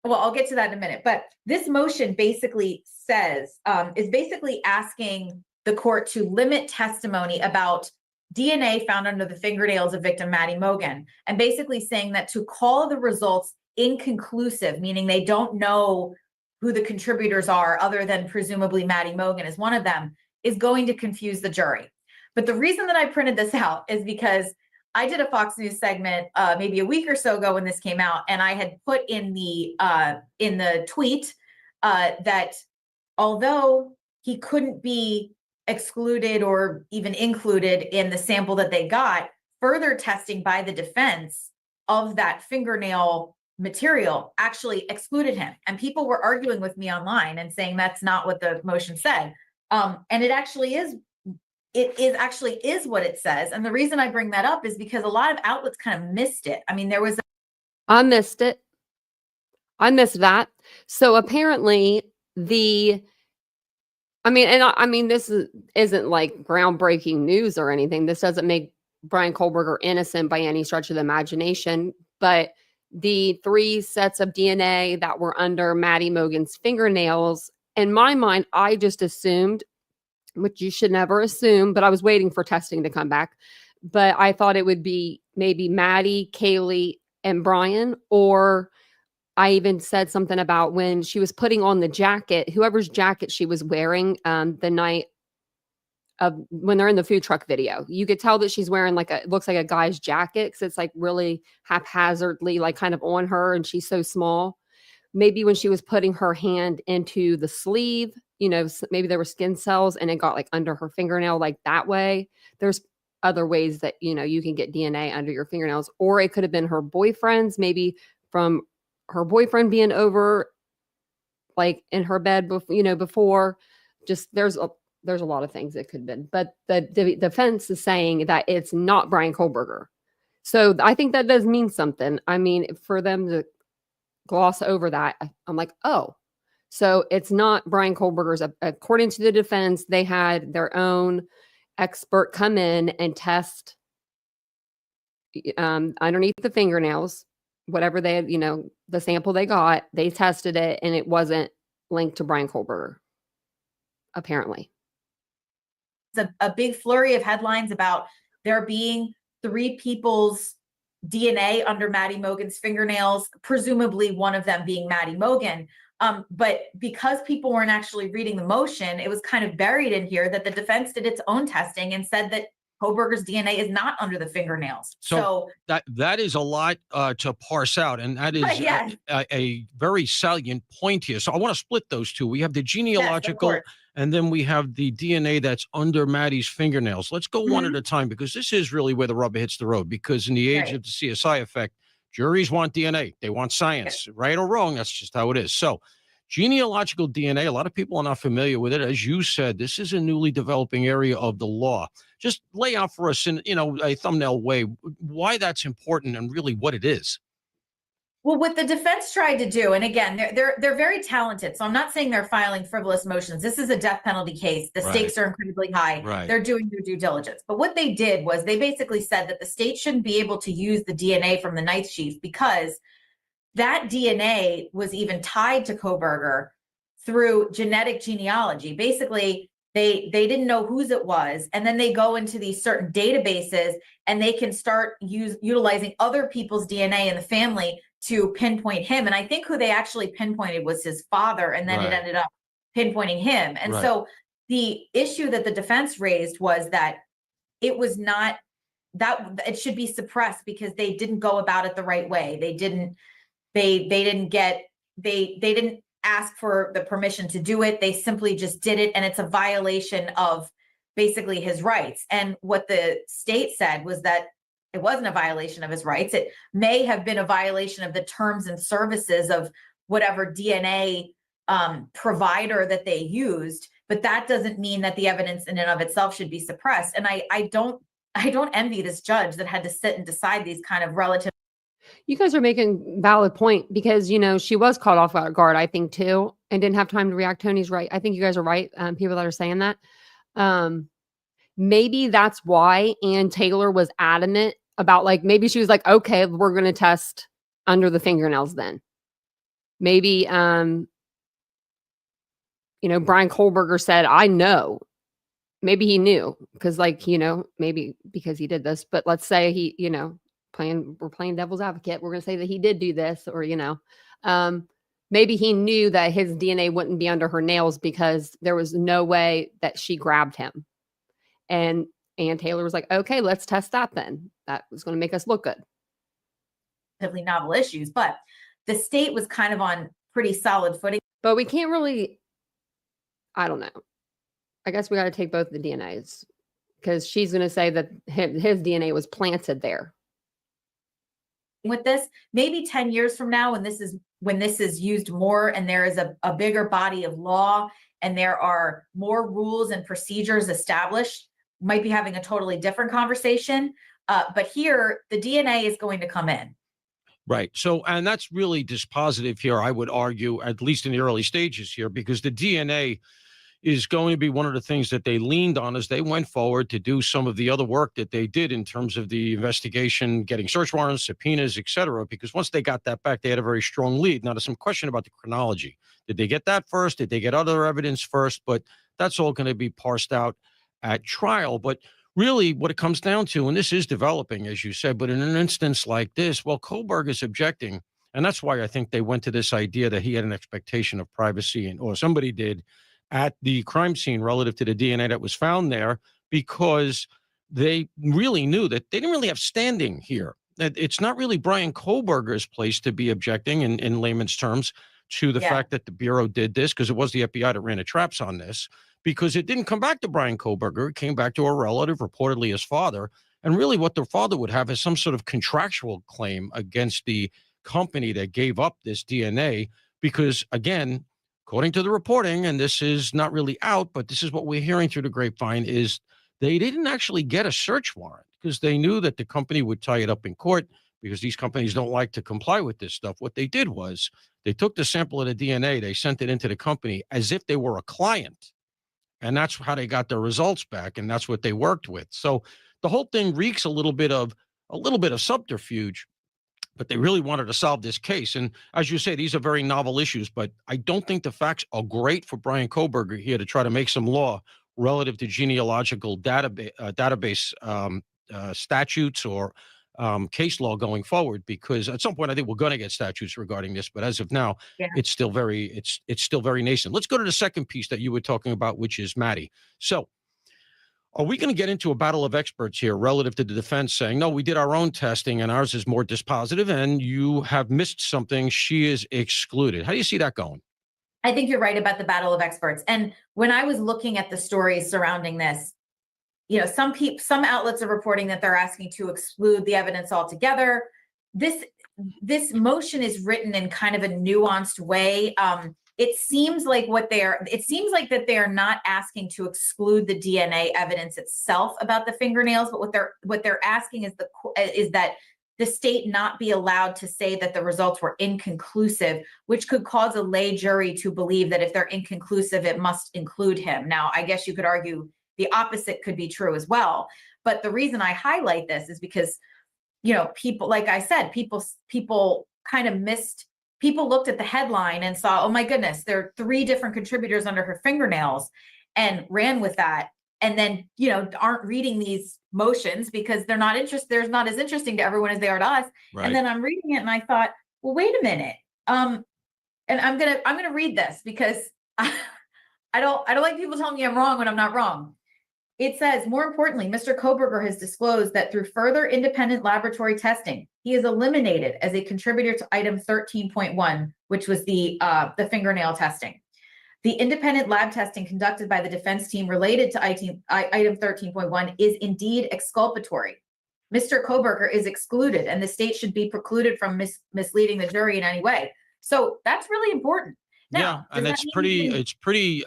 well, I'll get to that in a minute. But this motion basically says, is basically asking the court to limit testimony about DNA found under the fingernails of victim Maddie Mogen, and basically saying that to call the results inconclusive, meaning they don't know who the contributors are other than presumably Maddie Mogen is one of them, is going to confuse the jury. But the reason that I printed this out is because I did a Fox News segment maybe a week or so ago when this came out, and I had put in the tweet that although he couldn't be excluded or even included in the sample that they got, further testing by the defense of that fingernail material actually excluded him. And people were arguing with me online and saying that's not what the motion said. And it actually is. It actually is what it says. And the reason I bring that up is because a lot of outlets kind of missed it. I mean, there was I missed it. I missed that. So apparently I mean, this isn't like groundbreaking news or anything. This doesn't make Bryan Kohberger innocent by any stretch of the imagination. But the 3 sets of DNA that were under Maddie Mogen's fingernails, in my mind, I just assumed, which you should never assume, but I was waiting for testing to come back. But I thought it would be maybe Maddie, Kaylee, and Bryan, or I even said something about when she was putting on the jacket, whoever's jacket she was wearing the night of when they're in the food truck video. You could tell that she's wearing it looks like a guy's jacket because it's like really haphazardly like kind of on her and she's so small. Maybe when she was putting her hand into the sleeve, maybe there were skin cells and it got like under her fingernail like that way. There's other ways that, you can get DNA under your fingernails, or it could have been her boyfriend's, maybe from her boyfriend being over like in her bed before. Just there's a lot of things it could have been, but the defense is saying that it's not Bryan Kohberger. So I think that does mean something. I mean, for them to gloss over that, I'm like, oh, so it's not Bryan Kohberger's. According to the defense, they had their own expert come in and test underneath the fingernails, whatever they had, the sample they got, they tested it and it wasn't linked to Bryan Kohberger, apparently. a big flurry of headlines about there being 3 people's DNA under Maddie Mogen's fingernails, presumably one of them being Maddie Mogen. But because people weren't actually reading the motion, it was kind of buried in here that the defense did its own testing and said that Kohberger's DNA is not under the fingernails. So that is a lot to parse out, and that is Yes. a very salient point here. So I want to split those two. We have the Yes, of genealogical, course. and then we have the DNA that's under Maddie's fingernails. Let's go one at a time, because this is really where the rubber hits the road. Because in the age Right. of the CSI effect, juries want DNA. They want science, right or wrong. That's just how it is. So genealogical DNA, a lot of people are not familiar with it. As you said, this is a newly developing area of the law. Just lay out for us in, a thumbnail way, why that's important and really what it is. Well, what the defense tried to do, and again, they're very talented. So I'm not saying they're filing frivolous motions. This is a death penalty case. The stakes are incredibly high. Right. They're doing their due diligence. But what they did was they basically said that the state shouldn't be able to use the DNA from the knife sheath because that DNA was even tied to Kohberger through genetic genealogy. Basically, they didn't know whose it was, and then they go into these certain databases and they can start utilizing other people's DNA in the family to pinpoint him. And I think who they actually pinpointed was his father, and then it ended up pinpointing him. And so the issue that the defense raised was that it was not that it should be suppressed because they didn't go about it the right way. They didn't ask for the permission to do it. They simply just did it. And it's a violation of basically his rights. And what the state said was that it wasn't a violation of his rights. It may have been a violation of the terms and services of whatever DNA provider that they used, but that doesn't mean that the evidence in and of itself should be suppressed. And I don't envy this judge that had to sit and decide these kind of relative. You guys are making valid point because, she was caught off guard, I think, too, and didn't have time to react. Tony's right. I think you guys are right. People that are saying that. Maybe that's why Ann Taylor was adamant about, maybe she was like, okay, we're going to test under the fingernails then. Maybe, Bryan Kohberger said, I know. Maybe he knew because, maybe because he did this. But let's say he, we're playing devil's advocate. We're going to say that he did do this or, maybe he knew that his DNA wouldn't be under her nails because there was no way that she grabbed him. And Ann Taylor was like, okay, let's test that then. That was going to make us look good. Relatively novel issues, but the state was kind of on pretty solid footing. But we can't really, I don't know. I guess we got to take both the DNAs because she's going to say that his DNA was planted there. With this, maybe 10 years from now, when this is used more and there is a bigger body of law and there are more rules and procedures established, might be having a totally different conversation. But here, the DNA is going to come in. Right. So, and that's really dispositive here, I would argue, at least in the early stages here, because the DNA is going to be one of the things that they leaned on as they went forward to do some of the other work that they did in terms of the investigation, getting search warrants, subpoenas, et cetera, because once they got that back, they had a very strong lead. Now, there's some question about the chronology. Did they get that first? Did they get other evidence first? But that's all going to be parsed out at trial. But really what it comes down to, and this is developing, as you said, but in an instance like this, well, Kohberger is objecting. And that's why I think they went to this idea that he had an expectation of privacy, or somebody did, at the crime scene relative to the DNA that was found there, because they really knew that they didn't really have standing here. That it's not really Bryan Kohberger's place to be objecting in layman's terms to the fact that the Bureau did this, because it was the FBI that ran the traps on this, because it didn't come back to Bryan Kohberger. It came back to a relative, reportedly his father. And really what their father would have is some sort of contractual claim against the company that gave up this DNA, because again, according to the reporting, and this is not really out, but this is what we're hearing through the grapevine, is they didn't actually get a search warrant because they knew that the company would tie it up in court, because these companies don't like to comply with this stuff. What they did was they took the sample of the DNA, they sent it into the company as if they were a client. And that's how they got their results back. And that's what they worked with. So the whole thing reeks a little bit of subterfuge, but they really wanted to solve this case. And as you say, these are very novel issues, but I don't think the facts are great for Bryan Kohberger here to try to make some law relative to genealogical database statutes or case law going forward, because at some point I think we're going to get statutes regarding this, but as of now, Yeah. it's still very nascent. Let's go to the second piece that you were talking about, which is Maddie. So are we going to get into a battle of experts here relative to the defense saying, no, we did our own testing and ours is more dispositive and you have missed something, she is excluded? How do you see that going? I think you're right about the battle of experts. And when I was looking at the stories surrounding this, some outlets are reporting that they're asking to exclude the evidence altogether. This motion is written in kind of a nuanced way. It seems like that they are not asking to exclude the DNA evidence itself about the fingernails, but what they're asking is that the state not be allowed to say that the results were inconclusive, which could cause a lay jury to believe that if they're inconclusive, it must include him. Now, I guess you could argue the opposite could be true as well. But the reason I highlight this is because, people, like I said, people kind of missed, people looked at the headline and saw, oh my goodness, there are 3 different contributors under her fingernails, and ran with that. And then, aren't reading these motions because they're not as interesting to everyone as they are to us. Right. And then I'm reading it and I thought, well, wait a minute. And I'm going to read this because I don't like people telling me I'm wrong when I'm not wrong. It says, more importantly, Mr. Kohberger has disclosed that through further independent laboratory testing, he is eliminated as a contributor to item 13.1, which was the fingernail testing. The independent lab testing conducted by the defense team related to item 13.1 is indeed exculpatory. Mr. Kohberger is excluded, and the state should be precluded from misleading the jury in any way. So that's really important. Now, yeah, and it's pretty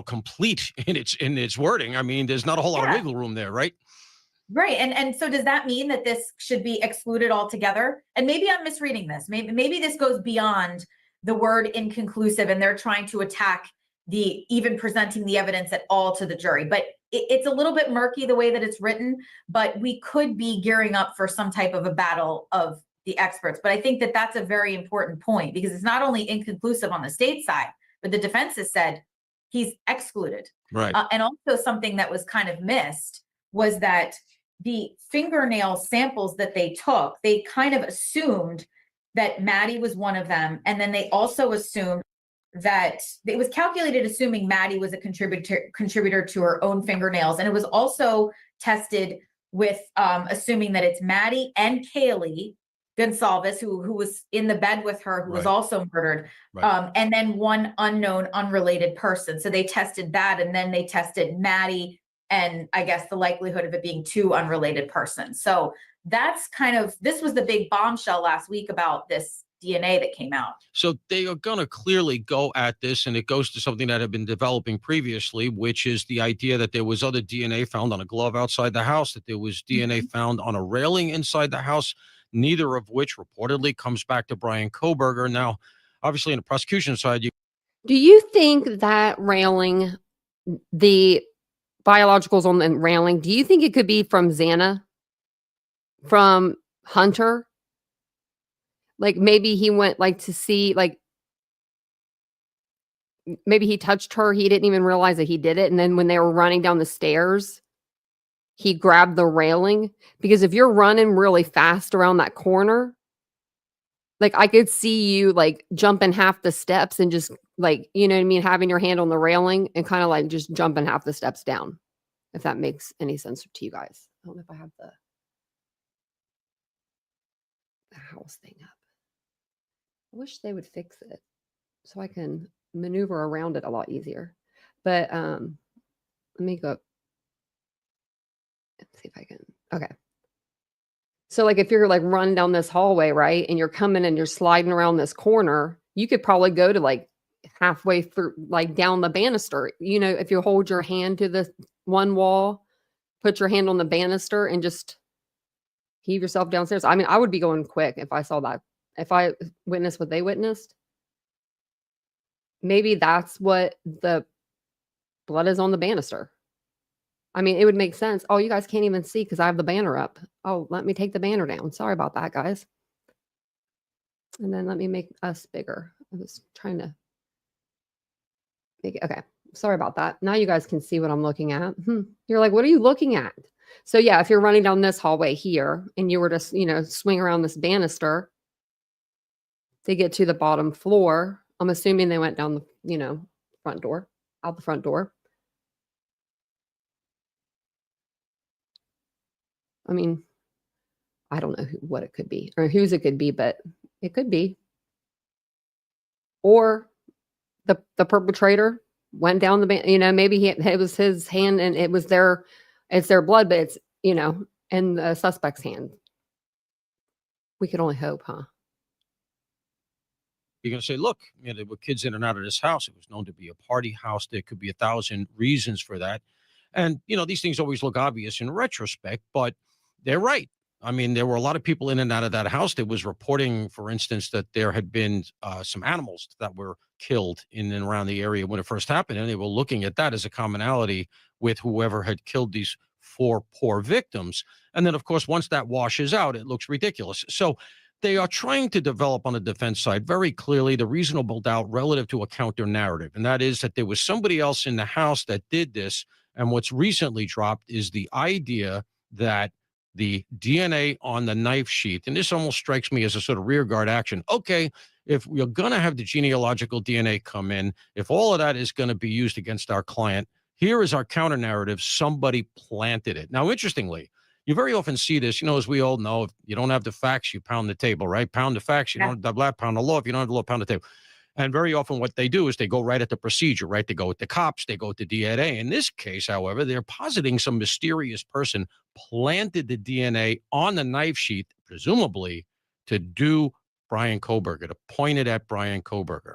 complete in its wording. I mean, there's not a whole lot of wiggle room there, right? Right. And so does that mean that this should be excluded altogether? And maybe I'm misreading this. Maybe this goes beyond the word inconclusive and they're trying to attack even presenting the evidence at all to the jury. But it's a little bit murky the way that it's written, but we could be gearing up for some type of a battle of the experts. But I think that that's a very important point because it's not only inconclusive on the state side, but the defense has said he's excluded. Right. And also something that was kind of missed was that the fingernail samples that they took, they kind of assumed that Maddie was one of them. And then they also assumed that it was calculated assuming Maddie was a contributor to her own fingernails. And it was also tested with assuming that it's Maddie and Kaylee Gonsalves, who was in the bed with her, who was also murdered, and then one unknown, unrelated person. So they tested that, and then they tested Maddie, and I guess the likelihood of it being 2 unrelated persons. So that's this was the big bombshell last week about this DNA that came out. So they are going to clearly go at this, and it goes to something that had been developing previously, which is the idea that there was other DNA found on a glove outside the house, that there was DNA found on a railing inside the house, neither of which reportedly comes back to Bryan Kohberger. Now, obviously, on the prosecution side, do you think that railing, the biologicals on the railing, do you think it could be from Xana, from Hunter? Like maybe he went to see, maybe he touched her. He didn't even realize that he did it. And then when they were running down the stairs, he grabbed the railing. Because if you're running really fast around that corner, I could see you jumping half the steps and just you know what I mean? Having your hand on the railing and kind of just jumping half the steps down. If that makes any sense to you guys. I don't know if I have the house thing up. I wish they would fix it so I can maneuver around it a lot easier. But let me go. Let's see if I can. Okay. So if you're running down this hallway, right, and you're coming and you're sliding around this corner, you could probably go to halfway through, down the banister. If you hold your hand to the one wall, put your hand on the banister and just heave yourself downstairs. I mean, I would be going quick if I saw that. If I witnessed what they witnessed, maybe that's what the blood is on the banister. I mean, it would make sense. Oh, you guys can't even see because I have the banner up. Oh, let me take the banner down. Sorry about that, guys. And then let me make us bigger. I was trying to make it. Okay. Sorry about that. Now you guys can see what I'm looking at. You're like, what are you looking at? So yeah, if you're running down this hallway here and you were to, swing around this banister to get to the bottom floor, I'm assuming they went down the, front door, out the front door. I mean, I don't know what it could be or whose it could be, but it could be. Or the perpetrator went down the maybe it was his hand and it's their blood, but it's, in the suspect's hand. We could only hope, huh? You're going to say, look, there were kids in and out of this house. It was known to be a party house. There could be 1,000 reasons for that. And, these things always look obvious in retrospect, but they're right. I mean, there were a lot of people in and out of that house. There was reporting, for instance, that there had been some animals that were killed in and around the area when it first happened. And they were looking at that as a commonality with whoever had killed these 4 poor victims. And then, of course, once that washes out, it looks ridiculous. So they are trying to develop on the defense side very clearly the reasonable doubt relative to a counter narrative. And that is that there was somebody else in the house that did this. And what's recently dropped is the idea that the DNA on the knife sheath, and this almost strikes me as a sort of rearguard action. Okay, if we're going to have the genealogical DNA come in, if all of that is going to be used against our client, here is our counter narrative. Somebody planted it. Now, interestingly, you very often see this, as we all know, if you don't have the facts, you pound the table, right? Pound the facts, you don't have the pound the law. If you don't have the law, pound the table. And very often what they do is they go right at the procedure, right? They go with the cops, they go with the DNA. In this case, however, they're positing some mysterious person planted the DNA on the knife sheath, presumably to do Bryan Kohberger, to point it at Bryan Kohberger.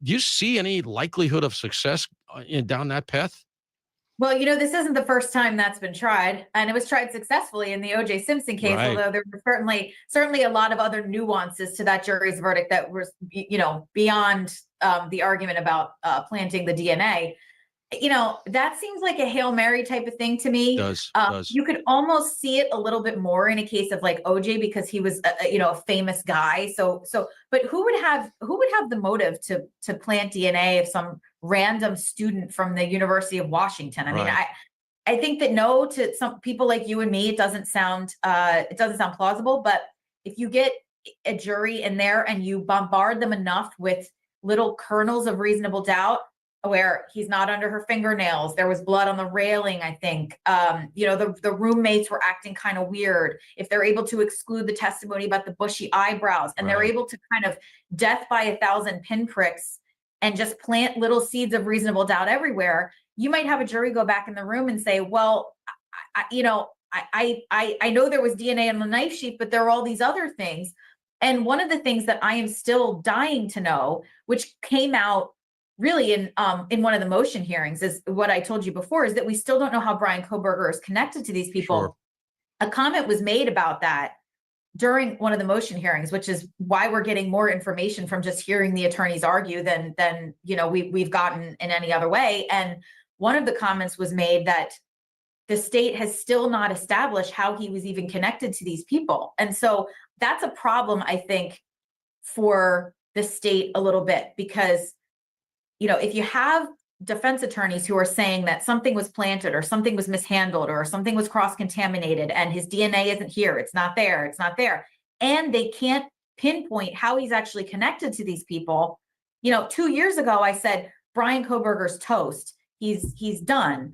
Do you see any likelihood of success down that path? Well, this isn't the first time that's been tried, and it was tried successfully in the O.J. Simpson case, Right. although there were certainly a lot of other nuances to that jury's verdict that was, beyond the argument about planting the DNA. That seems like a Hail Mary type of thing to me. Does. You could almost see it a little bit more in a case of like OJ because he was a famous guy. But who would have the motive to plant DNA of some random student from the University of Washington? I mean, I think that to some people like you and me, it doesn't sound plausible. But if you get a jury in there and you bombard them enough with little kernels of reasonable doubt, where he's not under her fingernails, there was blood on the railing, I think. The roommates were acting kind of weird. If they're able to exclude the testimony about the bushy eyebrows, and they're able to kind of death by 1,000 pinpricks and just plant little seeds of reasonable doubt everywhere, you might have a jury go back in the room and say, well, I know there was DNA on the knife sheath, but there are all these other things. And one of the things that I am still dying to know, which came out really in one of the motion hearings, is what I told you before, is that we still don't know how Bryan Kohberger is connected to these people. Sure. A comment was made about that during one of the motion hearings, which is why we're getting more information from just hearing the attorneys argue than we've gotten in any other way. And one of the comments was made that the state has still not established how he was even connected to these people. And so that's a problem, I think, for the state a little bit, because if you have defense attorneys who are saying that something was planted or something was mishandled or something was cross-contaminated and his DNA isn't here, it's not there, and they can't pinpoint how he's actually connected to these people. 2 years ago, I said, Bryan Kohberger's toast. He's done.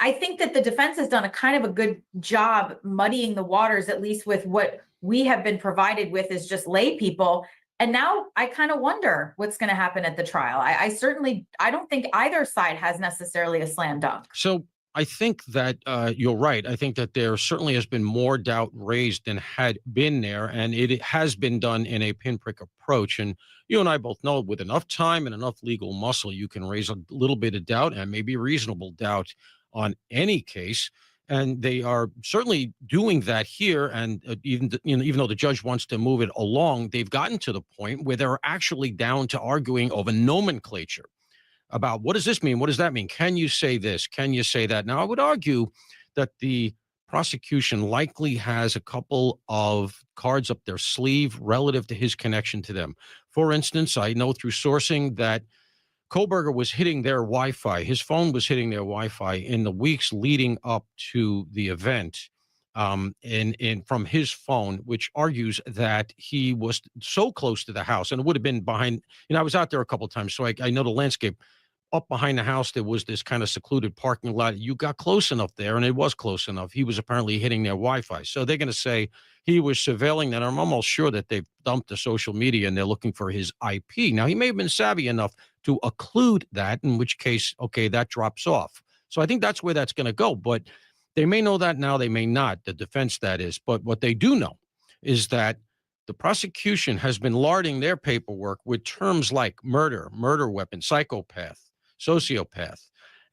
I think that the defense has done a kind of a good job muddying the waters, at least with what we have been provided with as just lay people. And now I kind of wonder what's going to happen at the trial. I don't think either side has necessarily a slam dunk. So I think that you're right. I think that there certainly has been more doubt raised than had been there, and it has been done in a pinprick approach. And you and I both know with enough time and enough legal muscle, you can raise a little bit of doubt and maybe reasonable doubt on any case. And they are certainly doing that here. And even though the judge wants to move it along, they've gotten to the point where they're actually down to arguing over nomenclature about what does this mean? What does that mean? Can you say this? Can you say that? Now, I would argue that the prosecution likely has a couple of cards up their sleeve relative to his connection to them. For instance, I know through sourcing that Kohberger was hitting their Wi-Fi. His phone was hitting their Wi-Fi in the weeks leading up to the event, and from his phone, which argues that he was so close to the house, and it would have been behind. I was out there a couple of times, so I know the landscape. Up behind the house, there was this kind of secluded parking lot. You got close enough there, and it was close enough. He was apparently hitting their Wi-Fi. So they're going to say he was surveilling that. I'm almost sure that they've dumped the social media and they're looking for his IP. Now, he may have been savvy enough to occlude that, in which case, okay, that drops off. So I think that's where that's going to go. But they may know that now, they may not, the defense that is. But what they do know is that the prosecution has been larding their paperwork with terms like murder, murder weapon, psychopath, sociopath.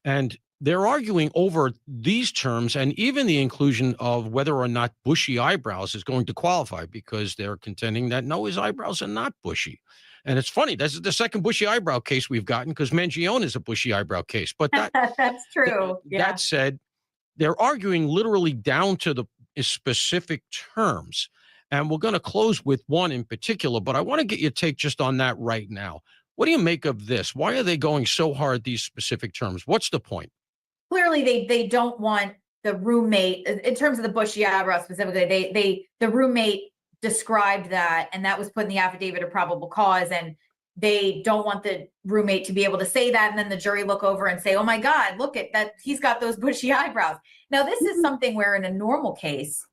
And they're arguing over these terms and even the inclusion of whether or not bushy eyebrows is going to qualify, because they're contending that no, his eyebrows are not bushy. And it's funny, this is the second bushy eyebrow case we've gotten, because Mangione is a bushy eyebrow case. But that's true. That said, they're arguing literally down to the specific terms. And we're going to close with one in particular, but I want to get your take just on that right now. What do you make of this? Why are they going so hard these specific terms? What's the point? Clearly, they don't want the roommate, in terms of the bushy eyebrow specifically, the roommate described that, and that was put in the affidavit of probable cause, and they don't want the roommate to be able to say that, and then the jury look over and say, oh my God, look at that, he's got those bushy eyebrows. Now, this is something where in a normal case,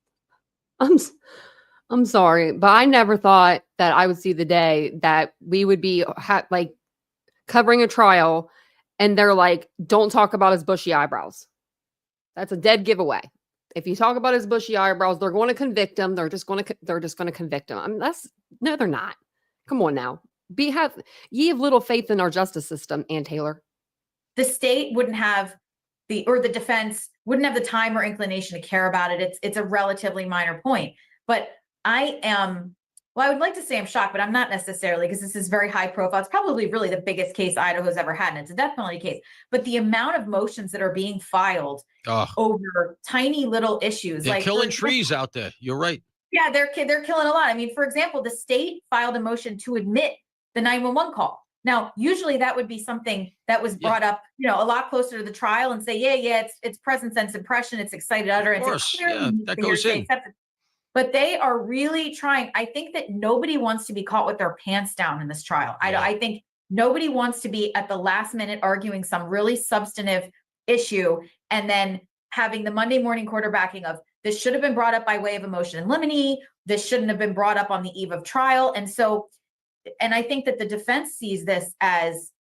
I'm sorry, but I never thought that I would see the day that we would be like covering a trial and they're like, don't talk about his bushy eyebrows. That's a dead giveaway. If you talk about his bushy eyebrows, they're going to convict him. They're just going to convict him. I mean, no, they're not. Come on now. Ye have little faith in our justice system, Ann Taylor. The state wouldn't have the defense wouldn't have the time or inclination to care about it. It's a relatively minor point, but I would like to say I'm shocked, but I'm not necessarily, because this is very high profile. It's probably really the biggest case Idaho's ever had, and it's a death penalty case. But the amount of motions that are being filed over tiny little issues, they're like killing trees out there. You're right. Yeah, they're killing a lot. I mean, for example, the state filed a motion to admit the 911 call. Now, usually that would be something that was brought up, a lot closer to the trial, and say, it's present sense impression, it's excited utterance. Of course, that goes in. But they are really trying. I think that nobody wants to be caught with their pants down in this trial. I think nobody wants to be at the last minute arguing some really substantive issue and then having the Monday morning quarterbacking of this should have been brought up by way of a motion in limine. This shouldn't have been brought up on the eve of trial. And I think that the defense sees this as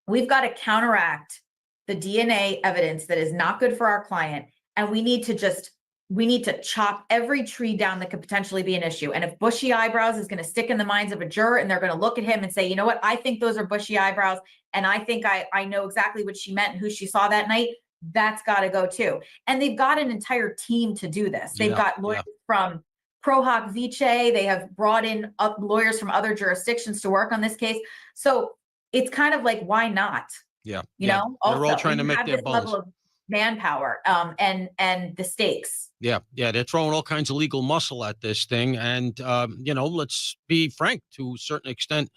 we've got to counteract the DNA evidence that is not good for our client. And we need to chop every tree down that could potentially be an issue. And if bushy eyebrows is going to stick in the minds of a juror and they're going to look at him and say, you know what, I think those are bushy eyebrows. And I think I know exactly what she meant and who she saw that night. That's got to go too. And they've got an entire team to do this. They've got lawyers from Pro Hoc Vice. They have brought in lawyers from other jurisdictions to work on this case. So it's kind of like, why not? Yeah. They're all trying to make their bones. Level of manpower and the stakes. Yeah, they're throwing all kinds of legal muscle at this thing. And, let's be frank, to a certain extent,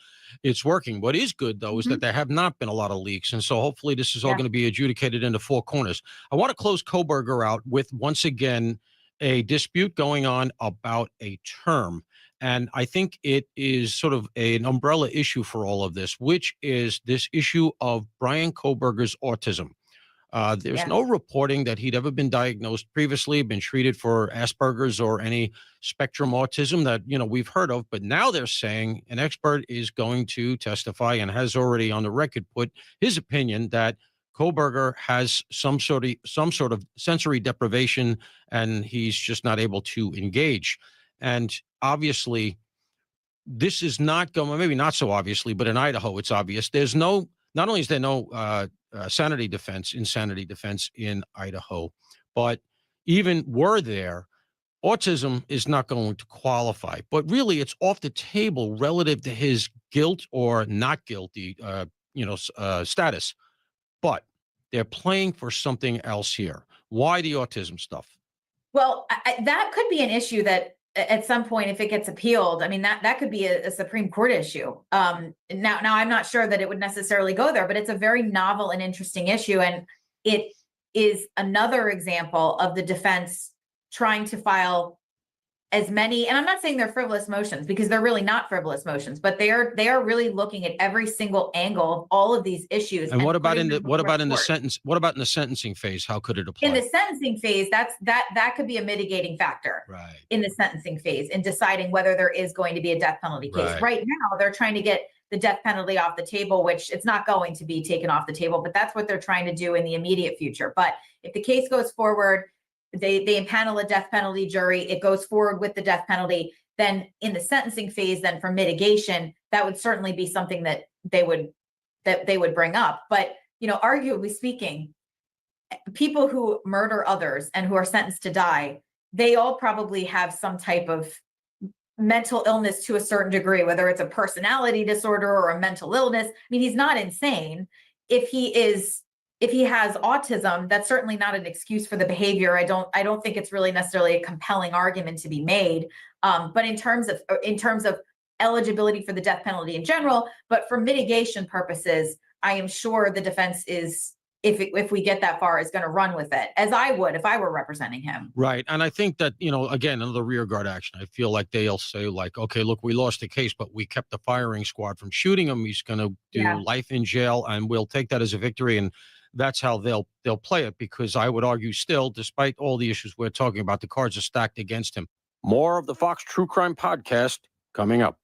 it's working. What is good, though, is that there have not been a lot of leaks. And so hopefully this is all going to be adjudicated into four corners. I want to close Kohberger out with, once again, a dispute going on about a term. And I think it is sort of an umbrella issue for all of this, which is this issue of Bryan Kohberger's autism. There's no reporting that he'd ever been diagnosed previously, been treated for Asperger's or any spectrum autism that, we've heard of. But now they're saying an expert is going to testify and has already on the record put his opinion that Kohberger has some sort of sensory deprivation and he's just not able to engage. And obviously, this is not going, maybe not so obviously, but in Idaho, it's obvious. Not only is there no insanity defense in Idaho, but even were there, autism is not going to qualify. But really, it's off the table relative to his guilt or not guilty, status. But they're playing for something else here. Why the autism stuff? Well, that could be an issue that at some point, if it gets appealed, I mean, that could be a Supreme Court issue. Now I'm not sure that it would necessarily go there, but it's a very novel and interesting issue. And it is another example of the defense trying to file as many, and I'm not saying they're frivolous motions, because they're really not frivolous motions, but they are really looking at every single angle of all of these issues. And what about in the sentence? What about in the sentencing phase? How could it apply? In the sentencing phase, that could be a mitigating factor. Right. In the sentencing phase, in deciding whether there is going to be a death penalty case. Right now, they're trying to get the death penalty off the table, which it's not going to be taken off the table, but that's what they're trying to do in the immediate future. But if the case goes forward, they impanel a death penalty jury, it goes forward with the death penalty, then in the sentencing phase, then for mitigation, that would certainly be something that they would bring up. But, arguably speaking, people who murder others and who are sentenced to die, they all probably have some type of mental illness to a certain degree, whether it's a personality disorder or a mental illness. I mean, he's not insane. If he has autism, that's certainly not an excuse for the behavior. I don't think it's really necessarily a compelling argument to be made. But in terms of eligibility for the death penalty in general, but for mitigation purposes, I am sure the defense is, if we get that far, is going to run with it, as I would if I were representing him. Right. And I think that, again, another rear guard action, I feel like they'll say, like, okay, look, we lost the case, but we kept the firing squad from shooting him. He's going to do life in jail, and we'll take that as a victory. And that's how they'll play it, because I would argue still, despite all the issues we're talking about, the cards are stacked against him. More of the Fox True Crime Podcast coming up.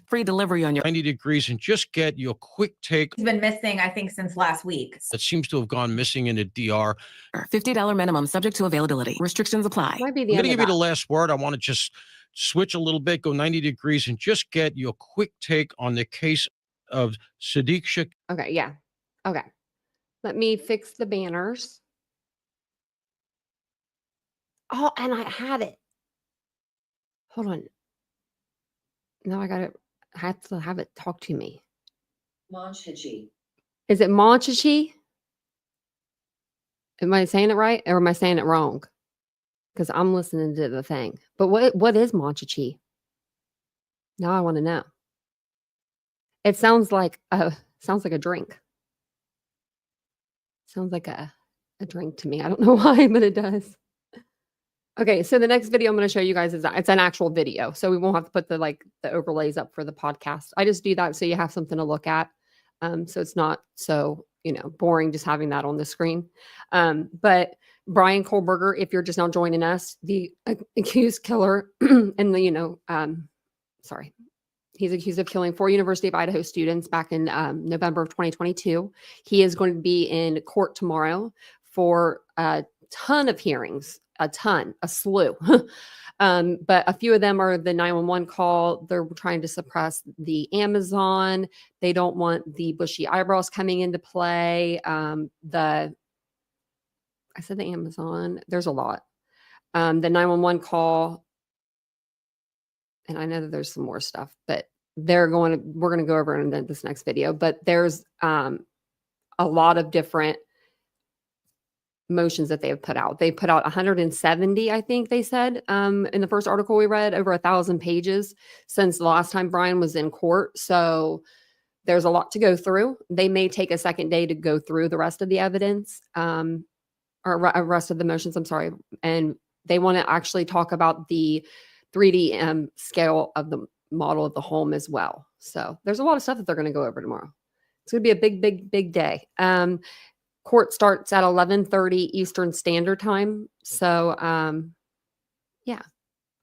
Free delivery on your 90 degrees, and just get your quick take. He's been missing, I think, since last week. That seems to have gone missing in the DR. $50 minimum, subject to availability. Restrictions apply. Might be I'm going to give you the last word. I want to just switch a little bit, go 90 degrees, and just get your quick take on the case of Sadiq Shak. Okay, yeah. Okay. Let me fix the banners. Oh, and I had it. Hold on. Now I have to have it talk to me. Monchichi. Is it Monchichi? Am I saying it right, or am I saying it wrong? Because I'm listening to the thing. But what is Monchichi? Now I want to know. It sounds like a drink. Sounds like a drink to me. I don't know why, but it does. Okay, so the next video I'm going to show you guys it's an actual video, so we won't have to put the overlays up for the podcast. I just do that so you have something to look at, so it's not so boring just having that on the screen. But Bryan Kohberger, if you're just now joining us, the accused killer, and he's accused of killing 4 University of Idaho students back in November of 2022. He is going to be in court tomorrow for a ton of hearings. A slew. But a few of them are the 911 call. They're trying to suppress the Amazon. They don't want the bushy eyebrows coming into play. I said the Amazon. There's a lot. The 911 call. And I know that there's some more stuff, but we're going to go over in this next video. But there's a lot of different motions that they have put out. They put out 170, I think they said, in the first article we read, over 1,000 pages since the last time Bryan was in court. So there's a lot to go through. They may take a second day to go through the rest of the evidence, or rest of the motions, I'm sorry. And they want to actually talk about the 3D scale of the model of the home as well. So there's a lot of stuff that they're going to go over tomorrow. It's going to be a big, big, big day. Court starts at 11:30 Eastern Standard Time. So, yeah,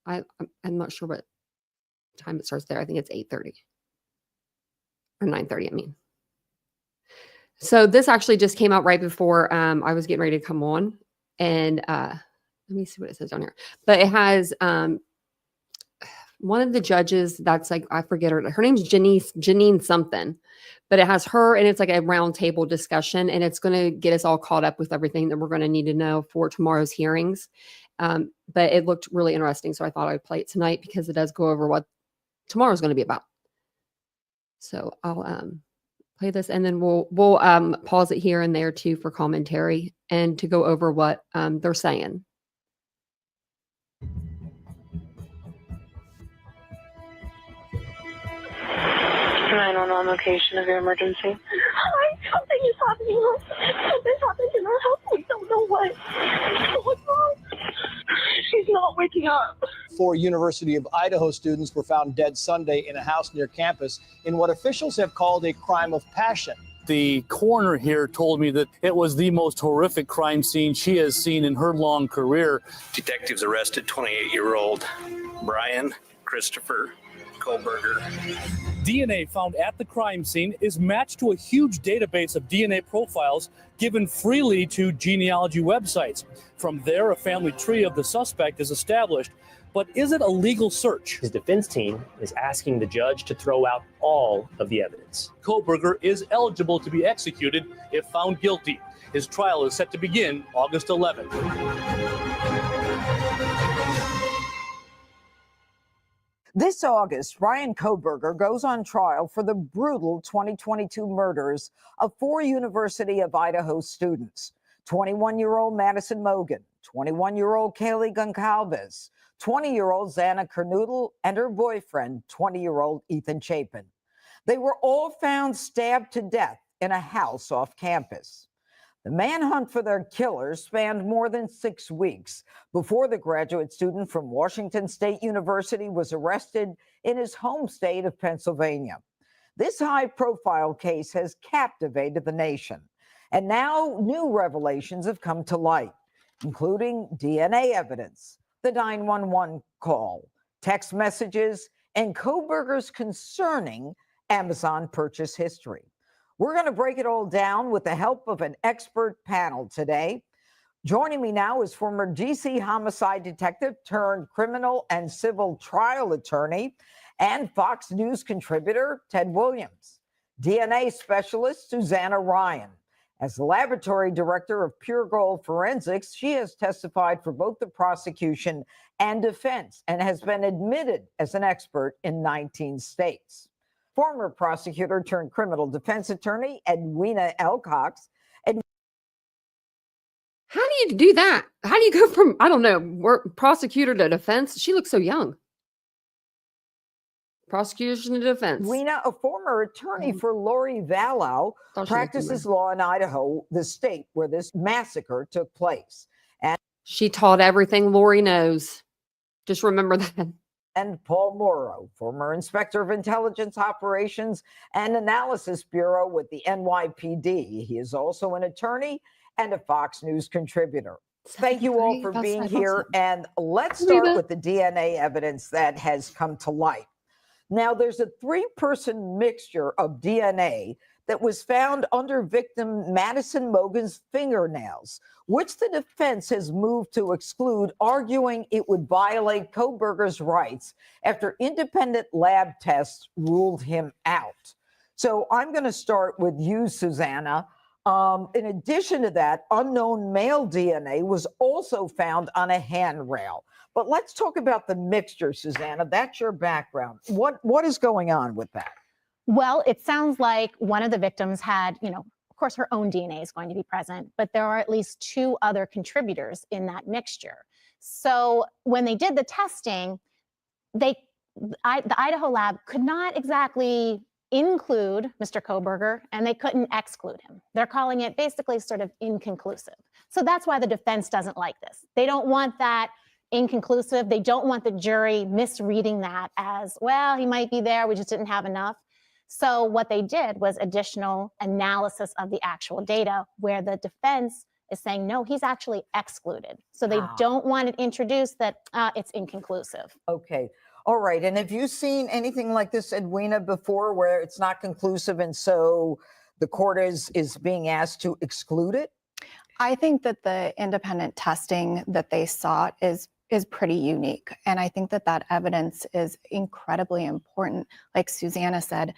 I'm not sure what time it starts there. I think it's 8:30 or 9:30. I mean, so this actually just came out right before I was getting ready to come on, and let me see what it says on here. But it has one of the judges that's like, I forget her name's Janine something. But it has her, and it's like a round table discussion, and it's going to get us all caught up with everything that we're going to need to know for tomorrow's hearings. But it looked really interesting, so I thought I'd play it tonight because it does go over what tomorrow's going to be about. So I'll play this, and then we'll pause it here and there too for commentary and to go over what they're saying. 911 location of your emergency. Hi, something is happening. Something's happened in our house. We don't know what. What's wrong? She's not waking up. 4 University of Idaho students were found dead Sunday in a house near campus in what officials have called a crime of passion. The coroner here told me that it was the most horrific crime scene she has seen in her long career. Detectives arrested 28-year-old Bryan Christopher Kohberger. DNA found at the crime scene is matched to a huge database of DNA profiles given freely to genealogy websites. From there, a family tree of the suspect is established. But is it a legal search? His defense team is asking the judge to throw out all of the evidence. Kohberger is eligible to be executed if found guilty. His trial is set to begin August 11th. This August, Bryan Kohberger goes on trial for the brutal 2022 murders of 4 University of Idaho students. 21-year-old Madison Mogen, 21-year-old Kaylee Goncalves, 20-year-old Xana Kernodle, and her boyfriend, 20-year-old Ethan Chapin. They were all found stabbed to death in a house off campus. The manhunt for their killers spanned more than 6 weeks before the graduate student from Washington State University was arrested in his home state of Pennsylvania. This high-profile case has captivated the nation, and now new revelations have come to light, including DNA evidence, the 911 call, text messages, and Kohberger's concerning Amazon purchase history. We're going to break it all down with the help of an expert panel today. Joining me now is former DC homicide detective turned criminal and civil trial attorney and Fox News contributor Ted Williams, DNA specialist Susanna Ryan. As the laboratory director of Pure Gold Forensics, she has testified for both the prosecution and defense and has been admitted as an expert in 19 states. Former prosecutor turned criminal defense attorney Edwina Elcox. How do you do that? How do you go from, I don't know, prosecutor to defense? She looks so young. Prosecution to defense. Edwina, a former attorney for Lori Vallow, practices law in Idaho, the state where this massacre took place. And she taught everything Lori knows. Just remember that. And Paul Morrow, former inspector of intelligence operations and analysis bureau with the NYPD. He is also an attorney and a Fox News contributor. Thank you all for being here. And let's start with the DNA evidence that has come to light. Now, there's a 3-person mixture of DNA that was found under victim Madison Mogen's fingernails, which the defense has moved to exclude, arguing it would violate Kohberger's rights after independent lab tests ruled him out. So I'm going to start with you, Susanna. In addition to that, unknown male DNA was also found on a handrail. But let's talk about the mixture, Susanna. That's your background. What is going on with that? Well, it sounds like one of the victims had, of course, her own DNA is going to be present, but there are at least 2 other contributors in that mixture. So when they did the testing, the Idaho lab could not exactly include Mr. Kohberger, and they couldn't exclude him. They're calling it basically sort of inconclusive. So that's why the defense doesn't like this. They don't want that inconclusive. They don't want the jury misreading that as, well, he might be there, we just didn't have enough. So what they did was additional analysis of the actual data where the defense is saying, no, he's actually excluded. So they don't want it introduced that it's inconclusive. Okay. All right. And have you seen anything like this, Edwina, before where it's not conclusive and so the court is being asked to exclude it? I think that the independent testing that they sought is pretty unique. And I think that evidence is incredibly important. Like Susanna said,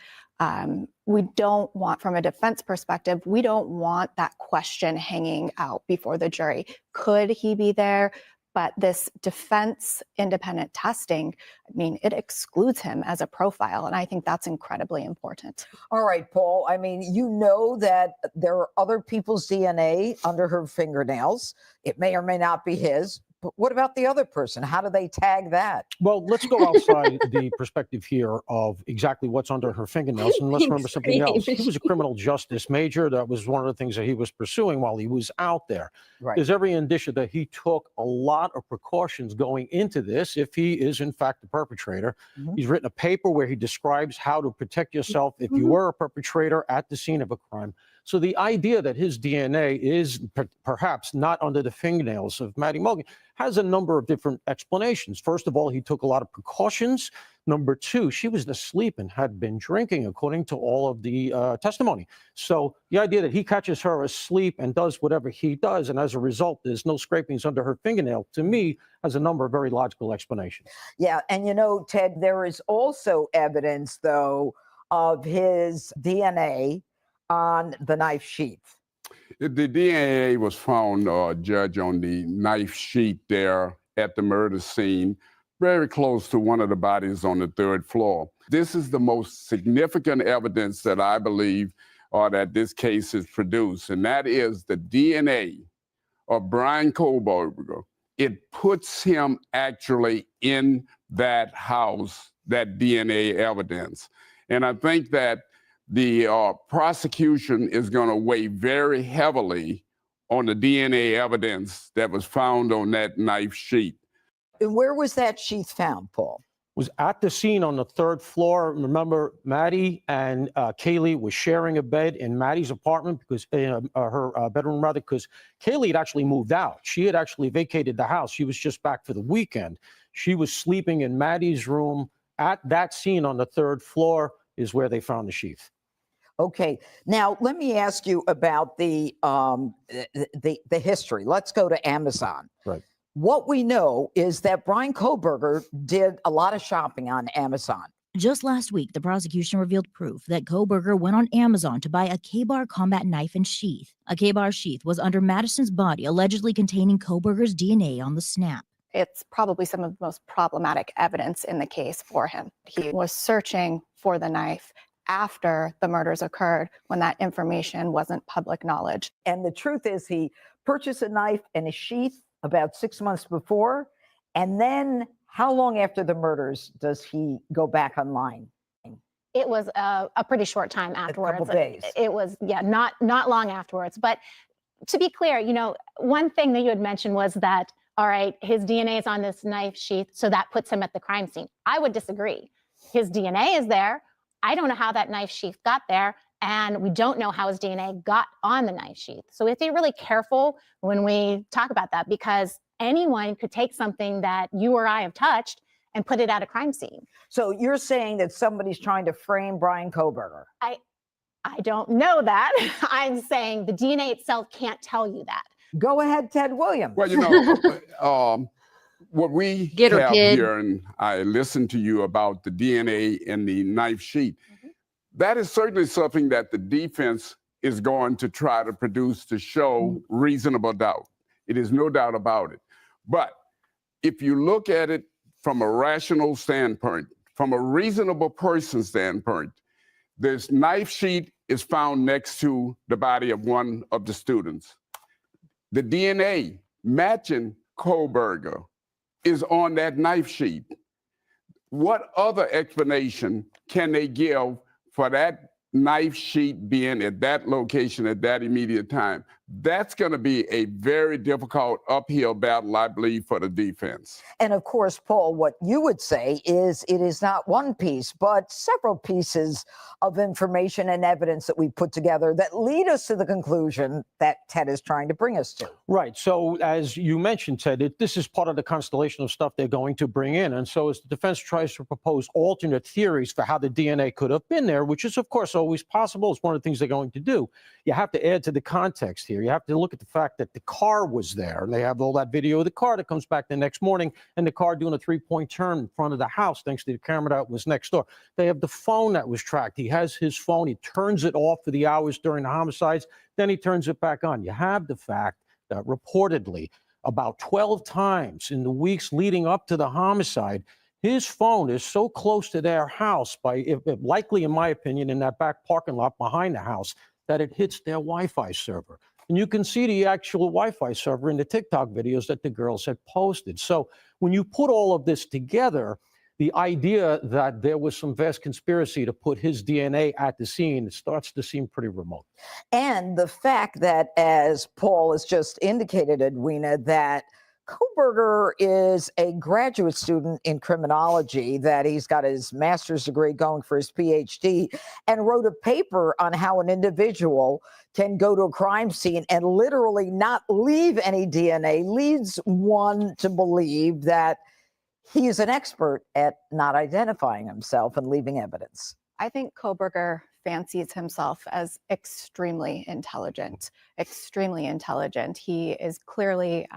we don't want, from a defense perspective, we don't want that question hanging out before the jury. Could he be there? But this defense independent testing, it excludes him as a profile. And I think that's incredibly important. All right, Paul. You know that there are other people's DNA under her fingernails. It may or may not be his. But what about the other person? How do they tag that? Well, let's go outside the perspective here of exactly what's under her fingernails. And let's remember something else. He was a criminal justice major. That was one of the things that he was pursuing while he was out there. Right. There's every indicia that he took a lot of precautions going into this if he is, in fact, the perpetrator. He's written a paper where he describes how to protect yourself if you were a perpetrator at the scene of a crime. So the idea that his DNA is perhaps not under the fingernails of Maddie Mulligan has a number of different explanations. First of all, he took a lot of precautions. Number two, she was asleep and had been drinking, according to all of the testimony. So the idea that he catches her asleep and does whatever he does, and as a result, there's no scrapings under her fingernail, to me, has a number of very logical explanations. Yeah, and you know, Ted, there is also evidence, though, of his DNA on the knife sheath. The DNA was found, Judge, on the knife sheet there at the murder scene, very close to one of the bodies on the 3rd floor. This is the most significant evidence that I believe that this case has produced, and that is the DNA of Bryan Kohberger. It puts him actually in that house, that DNA evidence. And I think that the prosecution is going to weigh very heavily on the DNA evidence that was found on that knife sheet. And where was that sheath found, Paul? Was at the scene on the 3rd floor. Remember, Maddie and Kaylee was sharing a bed in Maddie's apartment, because her bedroom, rather, because Kaylee had actually moved out. She had actually vacated the house. She was just back for the weekend. She was sleeping in Maddie's room. At that scene on the 3rd floor is where they found the sheath. Okay, now let me ask you about the history. Let's go to Amazon. Right. What we know is that Bryan Kohberger did a lot of shopping on Amazon. Just last week, the prosecution revealed proof that Kohberger went on Amazon to buy a K-Bar combat knife and sheath. A K-Bar sheath was under Madison's body, allegedly containing Kohberger's DNA on the snap. It's probably some of the most problematic evidence in the case for him. He was searching for the knife after the murders occurred, when that information wasn't public knowledge. And the truth is, he purchased a knife and a sheath about 6 months before. And then how long after the murders does he go back online? It was a pretty short time afterwards. A couple days. It was, yeah, not long afterwards. But to be clear, you know, one thing that you had mentioned was that, all right, his DNA is on this knife sheath, so that puts him at the crime scene. I would disagree. His DNA is there. I don't know how that knife sheath got there, and we don't know how his DNA got on the knife sheath. So we have to be really careful when we talk about that, because anyone could take something that you or I have touched and put it at a crime scene. So you're saying that somebody's trying to frame Bryan Kohberger? I don't know that. I'm saying the DNA itself can't tell you that. Go ahead, Ted Williams. Well, you know, what we have here, and I listened to you about the DNA in the knife sheet, that is certainly something that the defense is going to try to produce to show reasonable doubt. It is no doubt about it. But if you look at it from a rational standpoint, from a reasonable person standpoint, this knife sheet is found next to the body of one of the students. The DNA matching Kohberger is on that knife sheet. What other explanation can they give for that knife sheet being at that location at that immediate time? That's going to be a very difficult uphill battle, I believe, for the defense. And of course, Paul, what you would say is it is not one piece, but several pieces of information and evidence that we put together that lead us to the conclusion that Ted is trying to bring us to. Right. So as you mentioned, Ted, this is part of the constellation of stuff they're going to bring in. And so as the defense tries to propose alternate theories for how the DNA could have been there, which is, of course, always possible, it's one of the things they're going to do. You have to add to the context here. You have to look at the fact that the car was there, and they have all that video of the car that comes back the next morning, and the car doing a three-point turn in front of the house thanks to the camera that was next door. They have the phone that was tracked. He has his phone. He turns it off for the hours during the homicides. Then he turns it back on. You have the fact that reportedly about 12 times in the weeks leading up to the homicide, his phone is so close to their house, likely, in my opinion, in that back parking lot behind the house, that it hits their Wi-Fi server. And you can see the actual Wi-Fi server in the TikTok videos that the girls had posted. So when you put all of this together, the idea that there was some vast conspiracy to put his DNA at the scene starts to seem pretty remote. And the fact that, as Paul has just indicated, Edwina, that Kohberger is a graduate student in criminology, that he's got his master's degree going for his PhD, and wrote a paper on how an individual can go to a crime scene and literally not leave any DNA, leads one to believe that he is an expert at not identifying himself and leaving evidence. I think Kohberger fancies himself as extremely intelligent, extremely intelligent. He is clearly,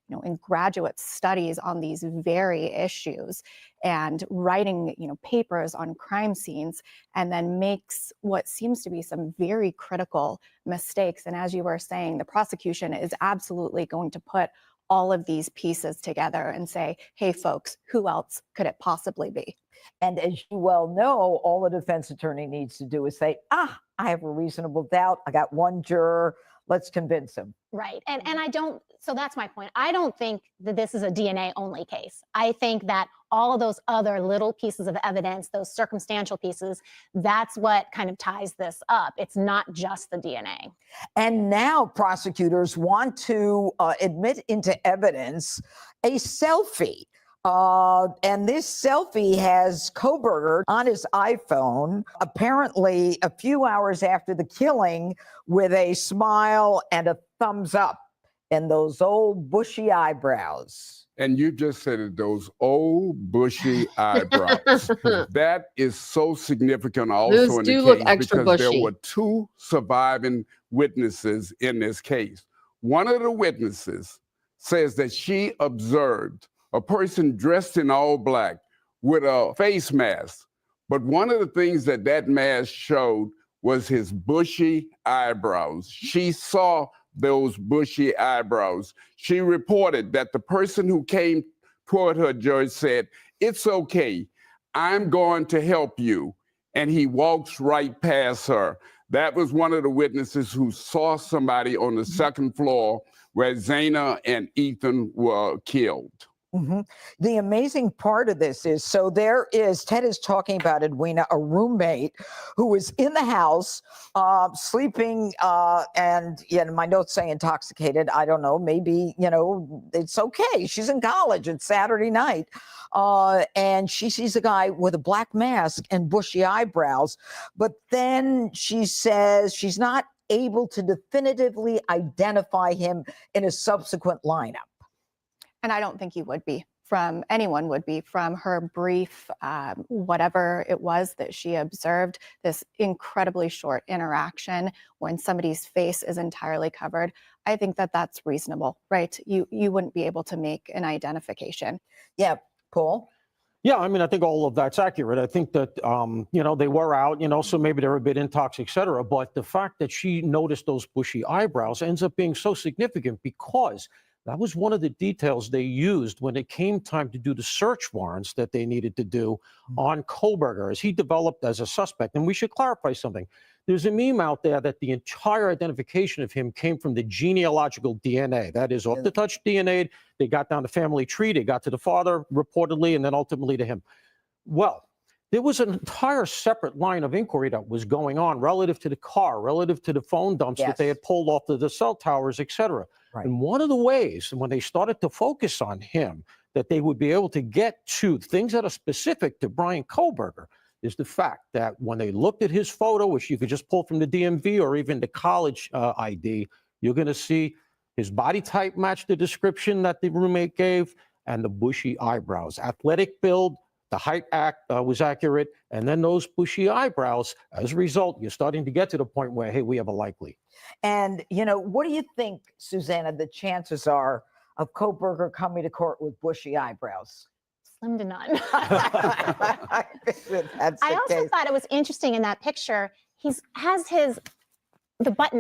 in graduate studies on these very issues and writing, papers on crime scenes, and then makes what seems to be some very critical mistakes. And as you were saying, the prosecution is absolutely going to put all of these pieces together and say, hey, folks, who else could it possibly be? And as you well know, all a defense attorney needs to do is say, I have a reasonable doubt. I got one juror. Let's convince him. Right. And I don't, so that's my point. I don't think that this is a DNA only case. I think that all of those other little pieces of evidence, those circumstantial pieces, that's what kind of ties this up. It's not just the DNA. And now prosecutors want to admit into evidence a selfie. And this selfie has Kohberger on his iPhone, apparently a few hours after the killing, with a smile and a thumbs up and those old bushy eyebrows. And you just said it, those old bushy eyebrows. That is so significant also Those in do the look case extra because bushy. there were two surviving witnesses in this case. One of the witnesses says that she observed a person dressed in all black with a face mask. But one of the things that that mask showed was his bushy eyebrows. She saw those bushy eyebrows. She reported that the person who came toward her, judge, said, "It's okay, I'm going to help you." And he walks right past her. That was one of the witnesses who saw somebody on the second floor where Zaina and Ethan were killed. Mm-hmm. The amazing part of this is, so there is, Ted is talking about, Edwina, a roommate who was in the house sleeping, and my notes say intoxicated. I don't know, maybe, it's okay. She's in college. It's Saturday night. And she sees a guy with a black mask and bushy eyebrows. But then she says she's not able to definitively identify him in a subsequent lineup. And I don't think you would be, from anyone would be, from her brief, whatever it was that she observed, this incredibly short interaction when somebody's face is entirely covered. I think that that's reasonable, right? You wouldn't be able to make an identification. Yeah, Paul? Yeah, I mean, I think all of that's accurate. I think that, they were out, so maybe they're a bit intoxicated, et cetera. But the fact that she noticed those bushy eyebrows ends up being so significant because that was one of the details they used when it came time to do the search warrants that they needed to do on Kohberger as he developed as a suspect. And we should clarify something. There's a meme out there that the entire identification of him came from the genealogical DNA. That is, off the touch DNA, they got down the family tree, they got to the father, reportedly, and then ultimately to him. Well, there was an entire separate line of inquiry that was going on relative to the car, relative to the phone dumps that they had pulled off the cell towers, et cetera. Right. And one of the ways, when they started to focus on him, that they would be able to get to things that are specific to Bryan Kohberger is the fact that when they looked at his photo, which you could just pull from the DMV or even the college ID, you're going to see his body type matched the description that the roommate gave and the bushy eyebrows. Athletic build, the height was accurate, and then those bushy eyebrows. As a result, you're starting to get to the point where, hey, we have a likely. And, what do you think, Susanna, the chances are of Kohberger coming to court with bushy eyebrows? Slim to none. I also thought it was interesting in that picture. The button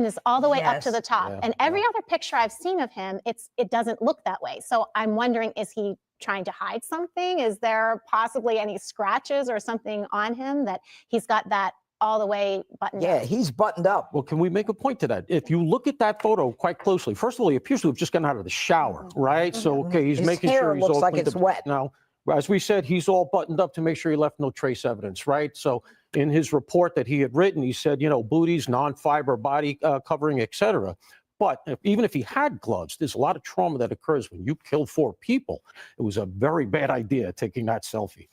is all the way up to the top. Yeah. And every other picture I've seen of him, it doesn't look that way. So I'm wondering, is he trying to hide something? Is there possibly any scratches or something on him that he's got that all the way buttoned up. Yeah, he's buttoned up. Well, can we make a point to that? If you look at that photo quite closely, first of all, he appears to have just gotten out of the shower, right? So, okay, he's His making hair sure he's looks all like cleaned it's up. wet. Now, as we said, he's all buttoned up to make sure he left no trace evidence, right? So in his report that he had written, he said, you know, booties, non-fiber body covering, etc. But even if he had gloves, there's a lot of trauma that occurs when you kill 4 people. It was a very bad idea taking that selfie.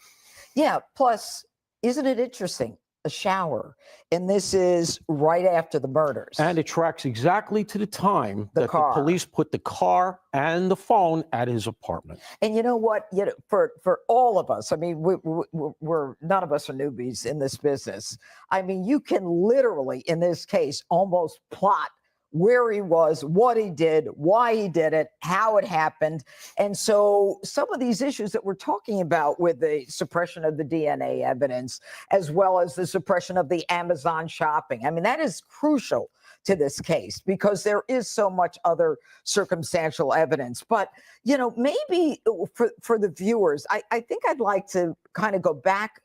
Yeah, plus, isn't it interesting? A shower. And this is right after the murders. And it tracks exactly to the time that car. the police put the car and the phone at his apartment. And you know what? You know, for all of us, I mean, we're none of us are newbies in this business. I mean, you can literally, in this case, almost plot where he was, what he did, why he did it, how it happened. And so some of these issues that we're talking about with the suppression of the DNA evidence, as well as the suppression of the Amazon shopping, I mean, that is crucial to this case because there is so much other circumstantial evidence. But, you know, maybe for the viewers, I think I'd like to kind of go back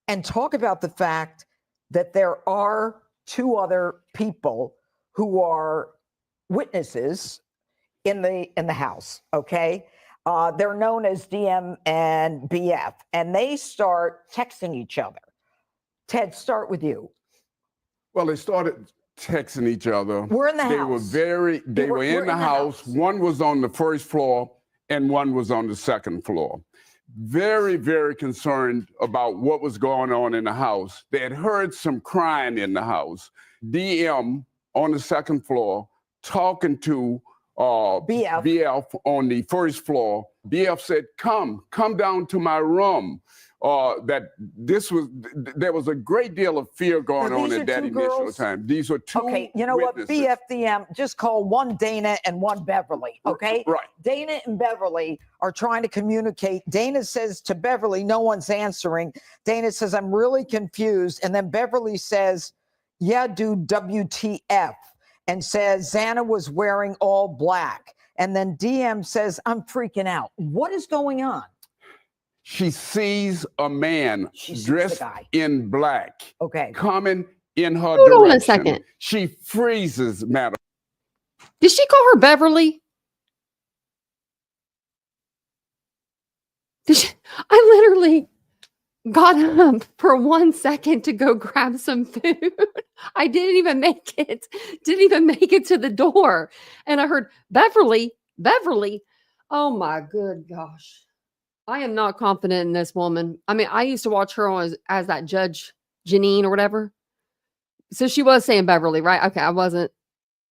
and talk about the fact that there are 2 other people who are witnesses in the house, okay? They're known as DM and BF, and they start texting each other. Ted, start with you. Well, they started texting each other. We're in the They house. were in the house. One was on the first floor and one was on the second floor. Very, very concerned about what was going on in the house. They had heard some crying in the house. DM on the second floor talking to BF on the first floor. BF said, come down to my room. There was a great deal of fear going on at that initial time. These are 2 Okay, you know witnesses. what, BFDM, just call one Dana and one Beverly, okay? Right. Dana and Beverly are trying to communicate. Dana says to Beverly, no one's answering. Dana says, I'm really confused. And then Beverly says, yeah, dude, WTF, and says Xana was wearing all black. And then DM says, I'm freaking out. What is going on? She sees a man dressed in black coming in her direction. Hold on a second. She freezes, madam. Did she call her Beverly? I literally got up for 1 second to go grab some food. I didn't even make it to the door. And I heard Beverly. Oh my good gosh. I am not confident in this woman. I mean, I used to watch her as that Judge Janine or whatever. So she was saying Beverly, right? Okay, I wasn't.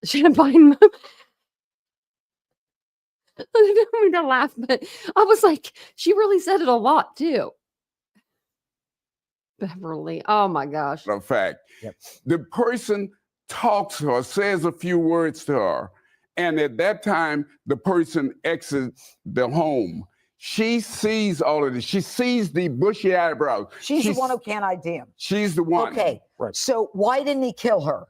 She didn't find I didn't mean to laugh, but I was like, she really said it a lot too. Beverly. Oh my gosh. In fact, the person talks to her, says a few words to her, and at that time, the person exits the home. She sees all of this. She sees the bushy eyebrows. She's the one who can't ID him. She's the one. Okay. Right. So why didn't he kill her?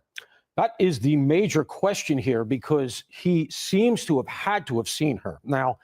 That is the major question here because he seems to have had to have seen her. Now,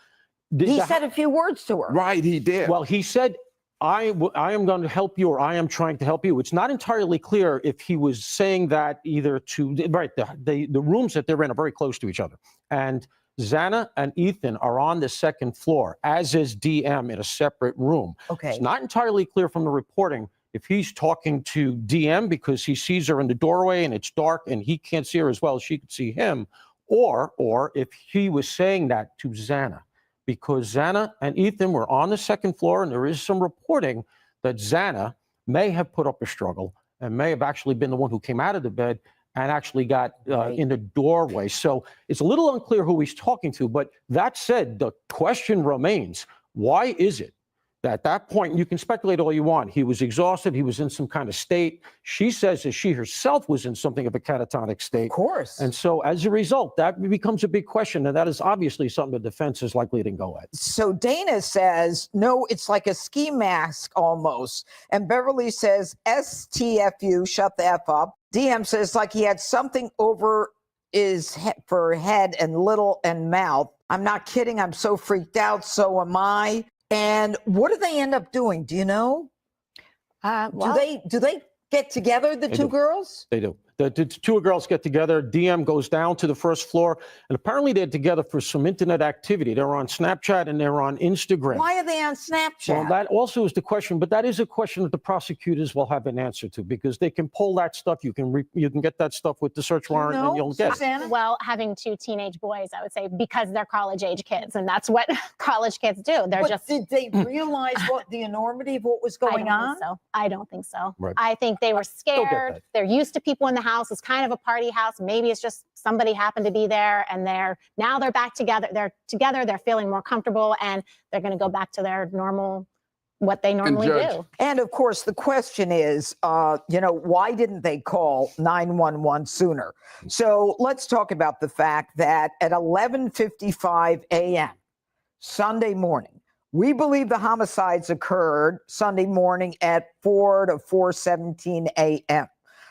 he said a few words to her. Right, he did. Well, he said, I am going to help you or I am trying to help you. It's not entirely clear if he was saying that either to, right, the rooms that they're in are very close to each other. And Xana and Ethan are on the second floor, as is DM in a separate room. Okay. It's not entirely clear from the reporting if he's talking to DM because he sees her in the doorway and it's dark and he can't see her as well as she could see him, or if he was saying that to Xana, because Xana and Ethan were on the second floor and there is some reporting that Xana may have put up a struggle and may have actually been the one who came out of the bed and actually got in the doorway. So it's a little unclear who he's talking to, but that said, the question remains, why is it that at that point, you can speculate all you want, he was exhausted, he was in some kind of state. She says that she herself was in something of a catatonic state. Of course. And so as a result, that becomes a big question, and that is obviously something the defense is likely to go at. So Dana says, no, it's like a ski mask almost. And Beverly says, STFU, shut the F up. DM says like he had something over his head and little and mouth. I'm not kidding. I'm so freaked out. So am I. And what do they end up doing? Do you know? Do they get together, the two girls? They do. The two girls get together. DM goes down to the first floor, and apparently they're together for some internet activity. They're on Snapchat and they're on Instagram. Why are they on Snapchat? Well, that also is the question, but that is a question that the prosecutors will have an answer to, because they can pull that stuff. You can get that stuff with the search warrant, and you'll get it. Well, having two teenage boys, I would say, because they're college-age kids, and that's what college kids do. They're But did they realize what the enormity of what was going on? I don't think so. Right. I think they were get scared. that. They're used to people in the house. It's kind of a party house. Maybe it's just somebody happened to be there, and they're back together. They're together. They're feeling more comfortable, and they're going to go back to their normal, what they normally do. And of course, the question is, why didn't they call 911 sooner? So let's talk about the fact that at 11:55 a.m. Sunday morning, we believe the homicides occurred Sunday morning at 4 to 4:17 a.m.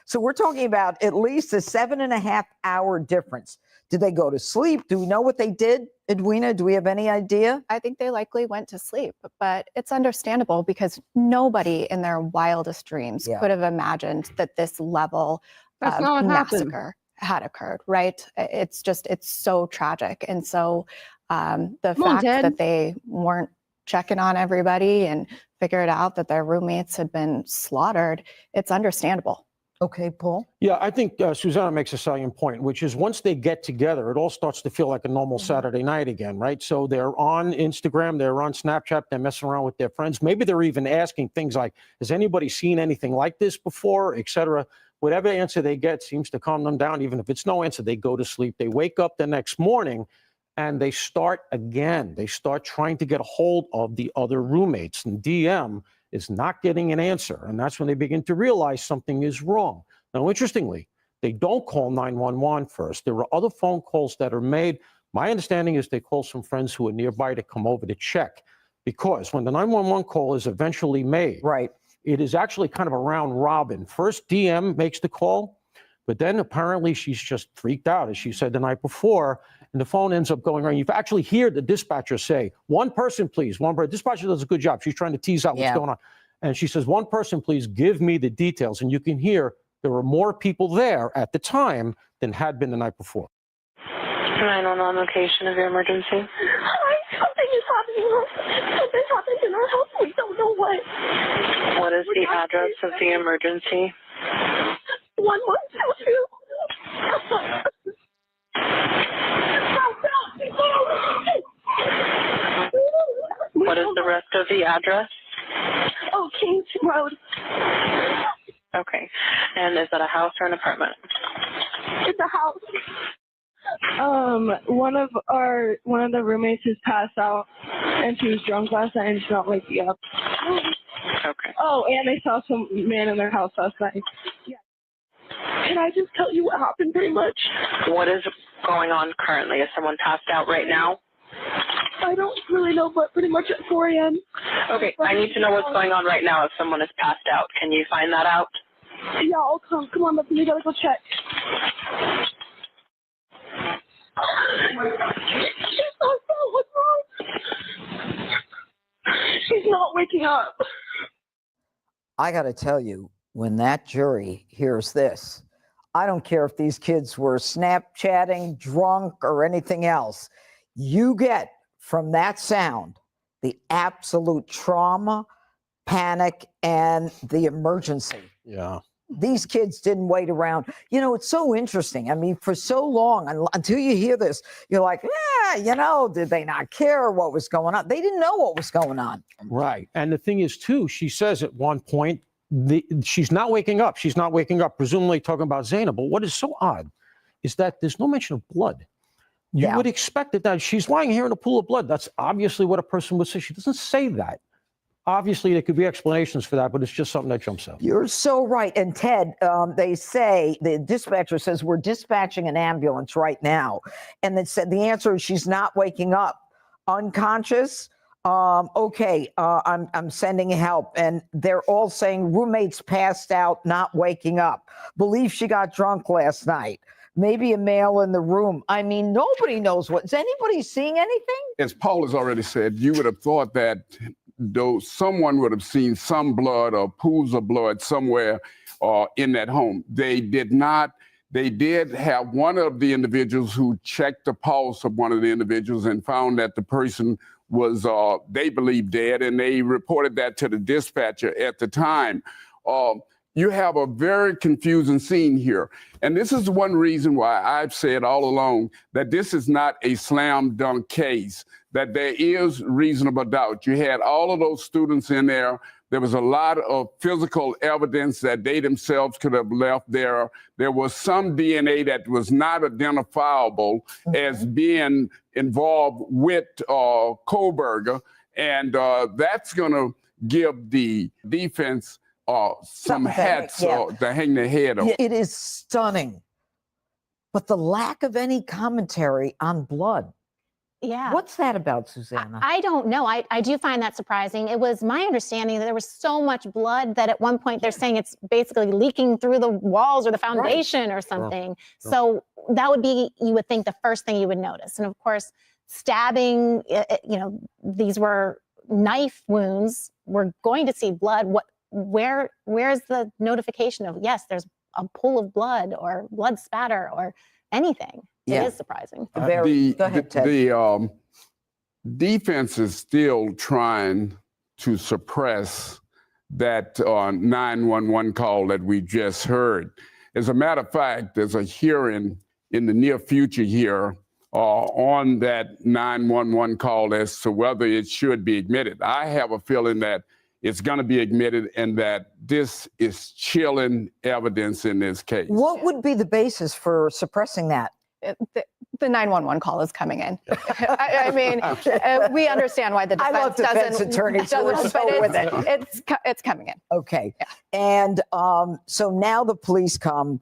So we're talking about at least a 7.5-hour difference. Did they go to sleep? Do we know what they did, Edwina? Do we have any idea? I think they likely went to sleep, but it's understandable because nobody in their wildest dreams could have imagined that this level of massacre had occurred, right? It's so tragic. And so the fact that they weren't checking on everybody and figured out that their roommates had been slaughtered, it's understandable. Okay, Paul? Yeah, I think Susanna makes a salient point, which is once they get together, it all starts to feel like a normal Saturday night again, right? So they're on Instagram, they're on Snapchat, they're messing around with their friends. Maybe they're even asking things like, has anybody seen anything like this before, et cetera? Whatever answer they get seems to calm them down. Even if it's no answer, they go to sleep. They wake up the next morning and they start again. They start trying to get a hold of the other roommates, and DM is not getting an answer. And that's when they begin to realize something is wrong. Now, interestingly, they don't call 911 first. There are other phone calls that are made. My understanding is they call some friends who are nearby to come over to check, because when the 911 call is eventually made, it is actually kind of a round robin. First, DM makes the call, but then apparently she's just freaked out, as she said the night before, and the phone ends up going on. You actually hear the dispatcher say, "One person, please." One person. Dispatcher does a good job. She's trying to tease out what's going on. And she says, "One person, please give me the details." And you can hear there were more people there at the time than had been the night before. 911 location of your emergency. Hi, something is happening. Something happened in our house. We don't know what. What is the address of the emergency? 1122. What is the rest of the address? Oh, Kings Road. Okay. And is that a house or an apartment? It's a house. One of the roommates has passed out, and she was drunk last night and she's not waking up. Okay. Oh, and they saw some man in their house last night. Yeah. Can I just tell you what happened pretty much? What is going on currently? Is someone passed out right now? I don't really know, but pretty much at 4 a.m. Okay, I need to know what's going on right now if someone is passed out. Can you find that out? Yeah, I'll come. Come on, we gotta go check. What's wrong? She's not waking up. I got to tell you, when that jury hears this, I don't care if these kids were Snapchatting, drunk, or anything else. You get from that sound the absolute trauma, panic, and the emergency. Yeah. These kids didn't wait around. You know, it's so interesting. I mean, for so long, until you hear this, you're like, did they not care what was going on? They didn't know what was going on. Right. And the thing is, too, she says at one point, she's not waking up. She's not waking up, presumably talking about Zainab. But what is so odd is that there's no mention of blood. You would expect that she's lying here in a pool of blood. That's obviously what a person would say. She doesn't say that. Obviously, there could be explanations for that, but it's just something that jumps out. You're so right. And Ted, they say, the dispatcher says, we're dispatching an ambulance right now. And they said the answer is she's not waking up. Unconscious? Okay, I'm sending help. And they're all saying roommates passed out, not waking up. Believe she got drunk last night. Maybe a male in the room. I mean, nobody knows what. Is anybody seeing anything? As Paul has already said, you would have thought that though someone would have seen some blood or pools of blood somewhere in that home. They did have one of the individuals who checked the pulse of one of the individuals and found that the person was, they believe, dead, and they reported that to the dispatcher at the time. You have a very confusing scene here. And this is one reason why I've said all along that this is not a slam dunk case, that there is reasonable doubt. You had all of those students in there. There was a lot of physical evidence that they themselves could have left there. There was some DNA that was not identifiable as being involved with Kohberger. And that's going to give the defense some hats to hang their head on. It is stunning. But the lack of any commentary on blood. Yeah. What's that about, Susanna? I don't know. I do find that surprising. It was my understanding that there was so much blood that at one point they're saying it's basically leaking through the walls or the foundation or something. Sure. So that would be, you would think, the first thing you would notice. And of course, stabbing, these were knife wounds. We're going to see blood. Where's the notification of, yes, there's a pool of blood or blood spatter or anything? It is surprising. Go ahead, Ted. The defense is still trying to suppress that 911 call that we just heard. As a matter of fact, there's a hearing in the near future here on that 911 call as to whether it should be admitted. I have a feeling that it's going to be admitted and that this is chilling evidence in this case. What would be the basis for suppressing that? The 911 call is coming in. I mean, we understand why the defense I love defense attorneys who are so with it. It's coming in. Okay. Yeah. And so now the police come.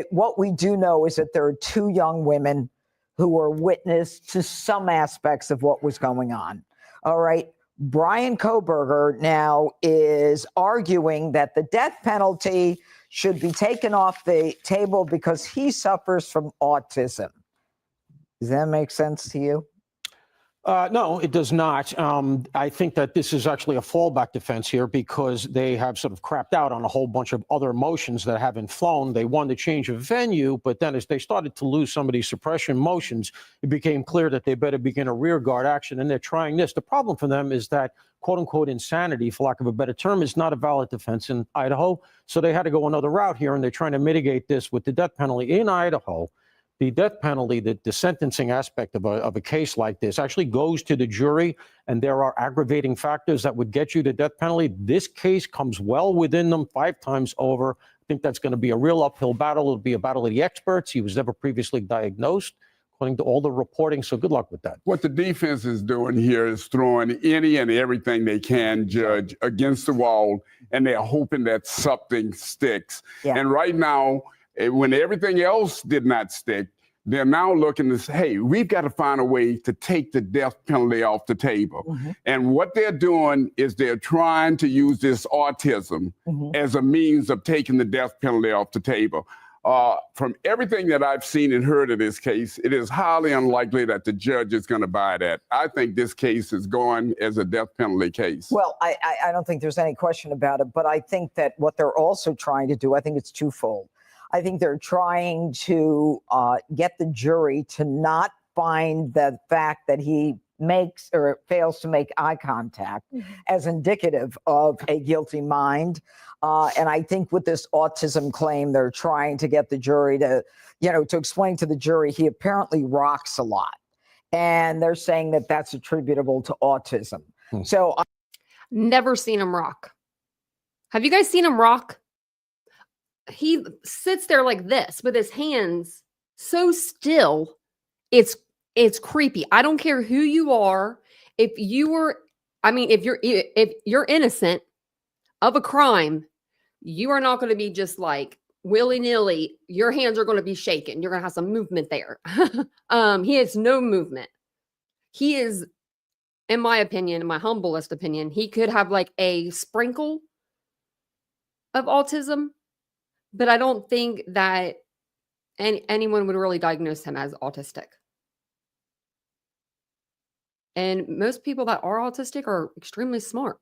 What we do know is that there are two young women who were witness to some aspects of what was going on. All right. Bryan Kohberger now is arguing that the death penalty should be taken off the table because he suffers from autism. Does that make sense to you? No, it does not. I think that this is actually a fallback defense here because they have sort of crapped out on a whole bunch of other motions that haven't flown. They wanted to change of venue, but then as they started to lose some of these suppression motions, it became clear that they better begin a rear guard action, and they're trying this. The problem for them is that quote-unquote insanity, for lack of a better term, is not a valid defense in Idaho, so they had to go another route here, and they're trying to mitigate this with the death penalty in Idaho. The death penalty, the sentencing aspect of a case like this actually goes to the jury, and there are aggravating factors that would get you the death penalty. This case comes well within them 5 times over. I think that's going to be a real uphill battle. It'll be a battle of the experts. He was never previously diagnosed, according to all the reporting, so good luck with that. What the defense is doing here is throwing any and everything they can, Judge, against the wall, and they're hoping that something sticks. Yeah. And right now, when everything else did not stick, they're now looking to say, hey, we've got to find a way to take the death penalty off the table. Mm-hmm. And what they're doing is they're trying to use this autism as a means of taking the death penalty off the table. From everything that I've seen and heard of this case, it is highly unlikely that the judge is going to buy that. I think this case is going as a death penalty case. Well, I don't think there's any question about it, but I think that what they're also trying to do, I think it's twofold. I think they're trying to get the jury to not find the fact that he makes or fails to make eye contact as indicative of a guilty mind. And I think with this autism claim, they're trying to get the jury to, to explain to the jury he apparently rocks a lot. And they're saying that that's attributable to autism. So never seen him rock. Have you guys seen him rock? He sits there like this with his hands so still. It's creepy. I don't care who you are. If you're innocent of a crime, you are not going to be just like willy-nilly. Your hands are going to be shaking. You're going to have some movement there. He has no movement. He is, in my opinion, in my humblest opinion, he could have like a sprinkle of autism. But I don't think that anyone would really diagnose him as autistic. And most people that are autistic are extremely smart.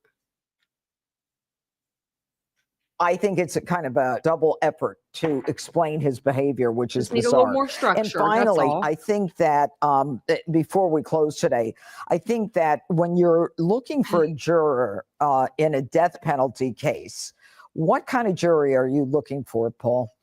I think it's a kind of a double effort to explain his behavior, which Just is need bizarre. a little more structure. And finally, that's all. I think that before we close today, I think that when you're looking for a juror in a death penalty case, what kind of jury are you looking for, Paul?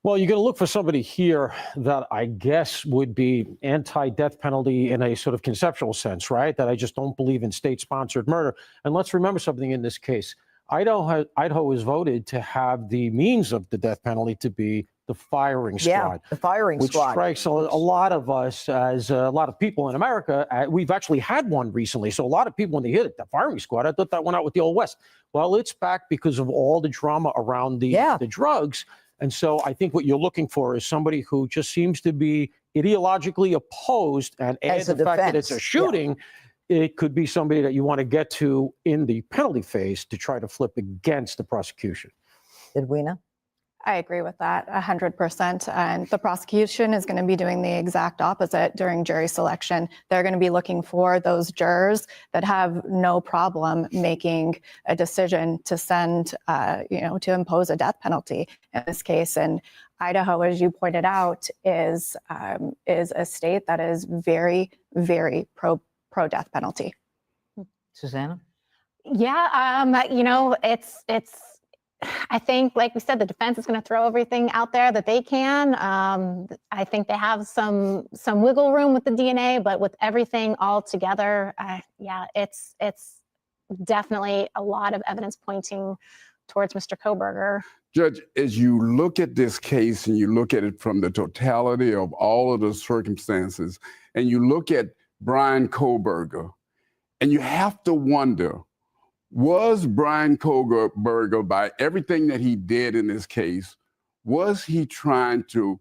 Well, you're going to look for somebody here that I guess would be anti-death penalty in a sort of conceptual sense, right? That I just don't believe in state-sponsored murder. And let's remember something in this case. Idaho has voted to have the means of the death penalty to be the firing squad. Yeah, the firing which squad. strikes a lot of us as a lot of people in America. We've actually had one recently. So a lot of people, when they hit it, the firing squad, I thought that went out with the Old West. Well, it's back because of all the drama around the drugs. And so I think what you're looking for is somebody who just seems to be ideologically opposed, and add the fact that it's a shooting, it could be somebody that you want to get to in the penalty phase to try to flip against the prosecution. Edwina? I agree with that 100%. And the prosecution is going to be doing the exact opposite during jury selection. They're going to be looking for those jurors that have no problem making a decision to send, to impose a death penalty in this case. And Idaho, as you pointed out, is a state that is very, very pro death penalty. Susanna? Yeah, it's. I think, like we said, the defense is going to throw everything out there that they can. I think they have some wiggle room with the DNA, but with everything all together, it's definitely a lot of evidence pointing towards Mr. Kohberger. Judge, as you look at this case and you look at it from the totality of all of the circumstances, and you look at Bryan Kohberger, and you have to wonder, was Bryan Kohberger, by everything that he did in this case, was he trying to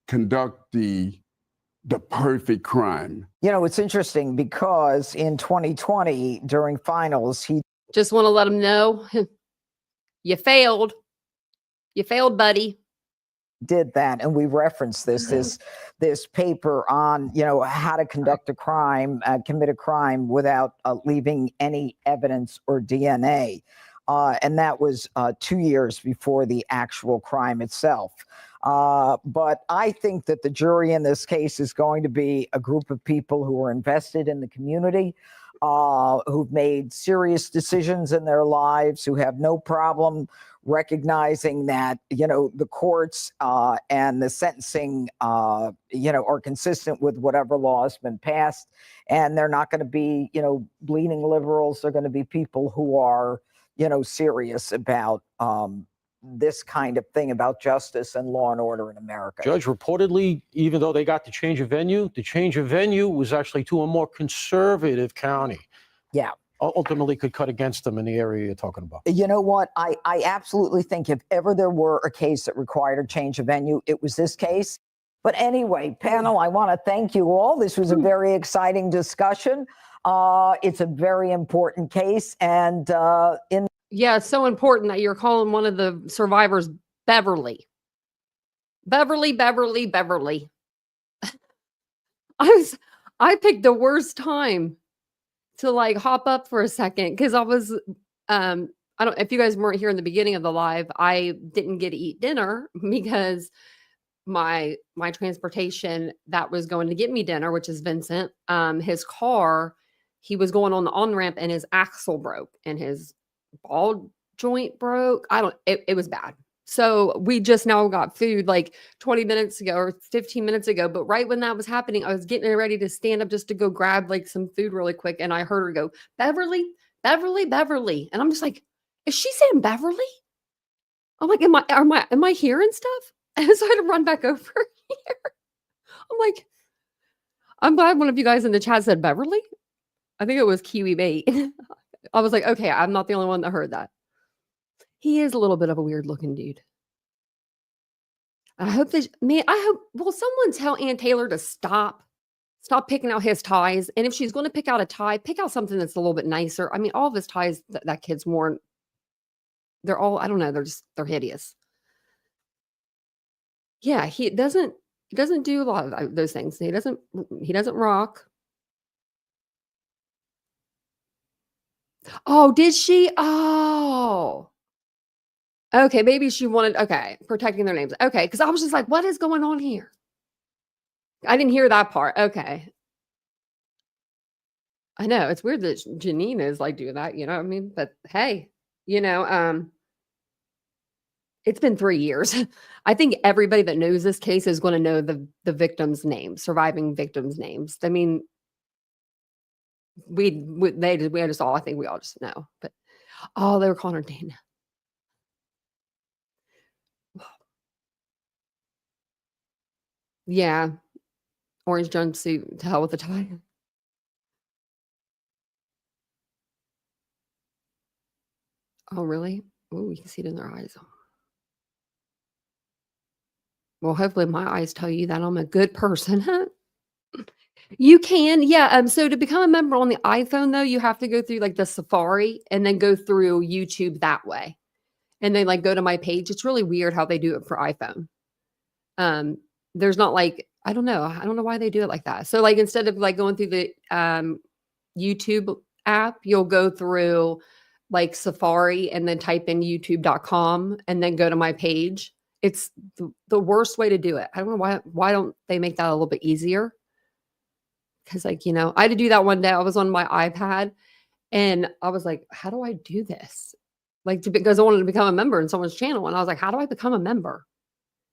conduct the perfect crime? It's interesting because in 2020, during finals, he just want to let him know you failed. You failed, buddy. Did that, and we referenced this paper on how to conduct a crime, commit a crime without leaving any evidence or DNA, and that was 2 years before the actual crime itself. But I think that the jury in this case is going to be a group of people who are invested in the community, who've made serious decisions in their lives, who have no problem recognizing that, the courts and the sentencing, are consistent with whatever law has been passed. And they're not going to be, bleeding liberals. They're going to be people who are, serious about this kind of thing, about justice and law and order in America. Judge, reportedly, even though they got the change of venue was actually to a more conservative county. Yeah. Ultimately could cut against them in the area you're talking about. You know what? I absolutely think if ever there were a case that required a change of venue, it was this case. But anyway, panel, I want to thank you all. This was a very exciting discussion. It's a very important case. And yeah, it's so important that you're calling one of the survivors Beverly. Beverly. I picked the worst time to hop up for a second because I was if you guys weren't here in the beginning of the live, I didn't get to eat dinner because my transportation that was going to get me dinner, which is Vincent, his car, he was going on the on-ramp and his axle broke and his ball joint broke. It was bad. So we just now got food 20 minutes ago or 15 minutes ago. But right when that was happening, I was getting ready to stand up just to go grab some food really quick. And I heard her go, Beverly. And I'm just like, is she saying Beverly? I'm like, am I hearing stuff? And so I had to run back over here. I'm like, I'm glad one of you guys in the chat said Beverly. I think it was Kiwi Bait. I was like, okay, I'm not the only one that heard that. He is a little bit of a weird looking dude. I hope will someone tell Ann Taylor to stop picking out his ties. And if she's going to pick out a tie, pick out something that's a little bit nicer. I mean, all of his ties that kid's worn, they're all, I don't know, they're hideous. Yeah, he doesn't do a lot of those things. He doesn't rock. Oh, did she? Oh. Okay, maybe she wanted, okay, protecting their names. Okay, because I was just like, what is going on here? I didn't hear that part. Okay. I know it's weird that Janine is like doing that, you know what I mean? But hey, you know, it's been 3 years. I think everybody that knows this case is going to know the victims' names, surviving victims' names. I mean, we just all, I think we all just know. But oh, they were calling her Dana. Yeah, orange jumpsuit, to hell with the tie. Oh, really? Oh, you can see it in their eyes. Well, hopefully my eyes tell you that I'm a good person. You can, yeah. So to become a member on the iPhone, though, you have to go through like the Safari and then go through YouTube that way, and then like go to my page. It's really weird how they do it for iPhone. There's not like I don't know why they do it like that. So like instead of like going through the YouTube app, you'll go through like Safari and then type in youtube.com and then go to my page. It's the worst way to do it. I don't know why don't they make that a little bit easier? Because like, you know, I had to do that one day. I was on my iPad and I was like, how do I do this? Like because I wanted to become a member in someone's channel. And I was like, how do I become a member?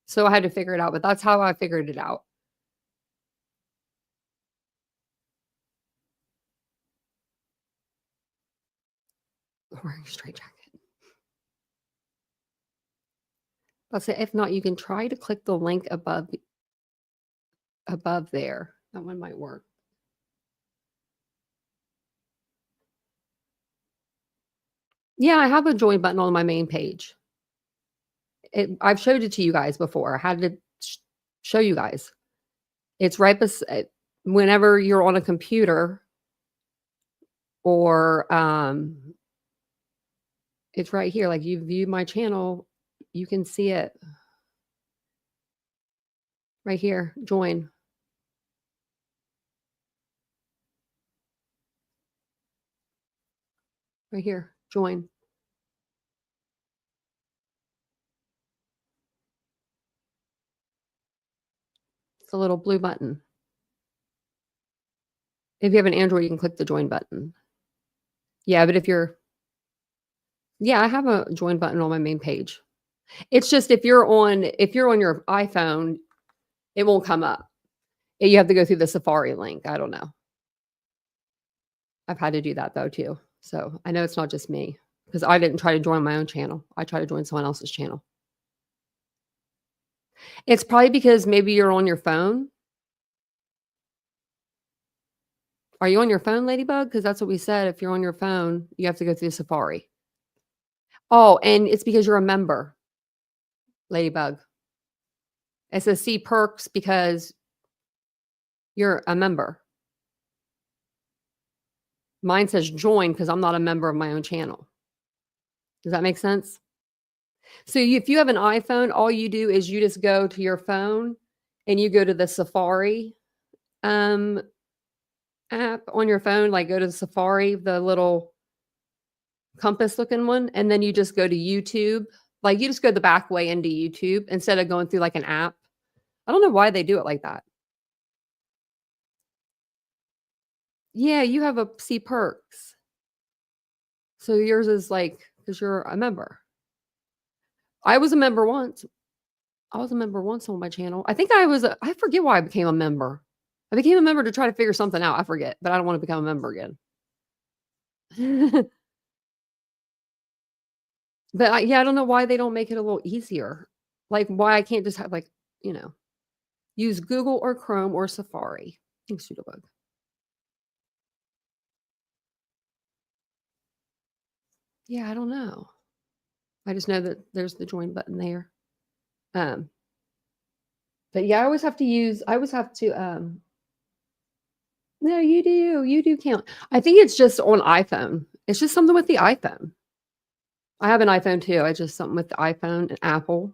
So I had to figure it out, but that's how I figured it out. Wearing a straight jacket. Let's say if not, you can try to click the link above there. That one might work. Yeah, I have a join button on my main page. I've showed it to you guys before. I had to show you guys. It's right beside whenever you're on a computer or it's right here. Like you view my channel, you can see it right here. Join. Right here. Join. It's a little blue button. If you have an Android, you can click the join button. Yeah, but I have a join button on my main page. It's just if you're on your iPhone, it won't come up. You have to go through the Safari link. I don't know. I've had to do that though too. So I know it's not just me because I didn't try to join my own channel. I tried to join someone else's channel. It's probably because maybe you're on your phone. Are you on your phone, Ladybug? Because that's what we said. If you're on your phone, you have to go through Safari. Oh, and it's because you're a member, Ladybug. It says see perks because you're a member. Mine says join because I'm not a member of my own channel. Does that make sense? So if you have an iPhone, all you do is you just go to your phone and you go to the Safari app on your phone, like go to Safari, the little compass looking one, and then you just go to YouTube. Like you just go the back way into YouTube instead of going through like an app. I don't know why they do it like that. Yeah, you have a see perks. So yours is like because you're a member. I was a member once. On my channel. I think I forget why I became a member. I became a member to try to figure something out. I forget, but I don't want to become a member again. But I don't know why they don't make it a little easier. Like why I can't just have like, you know, use Google or Chrome or Safari. Thanks, Doodlebug. Yeah, I don't know. I just know that there's the join button there. But yeah, I always have to no, you do count. I think it's just on iPhone. It's just something with the iPhone. I have an iPhone too. It's just something with the iPhone and Apple.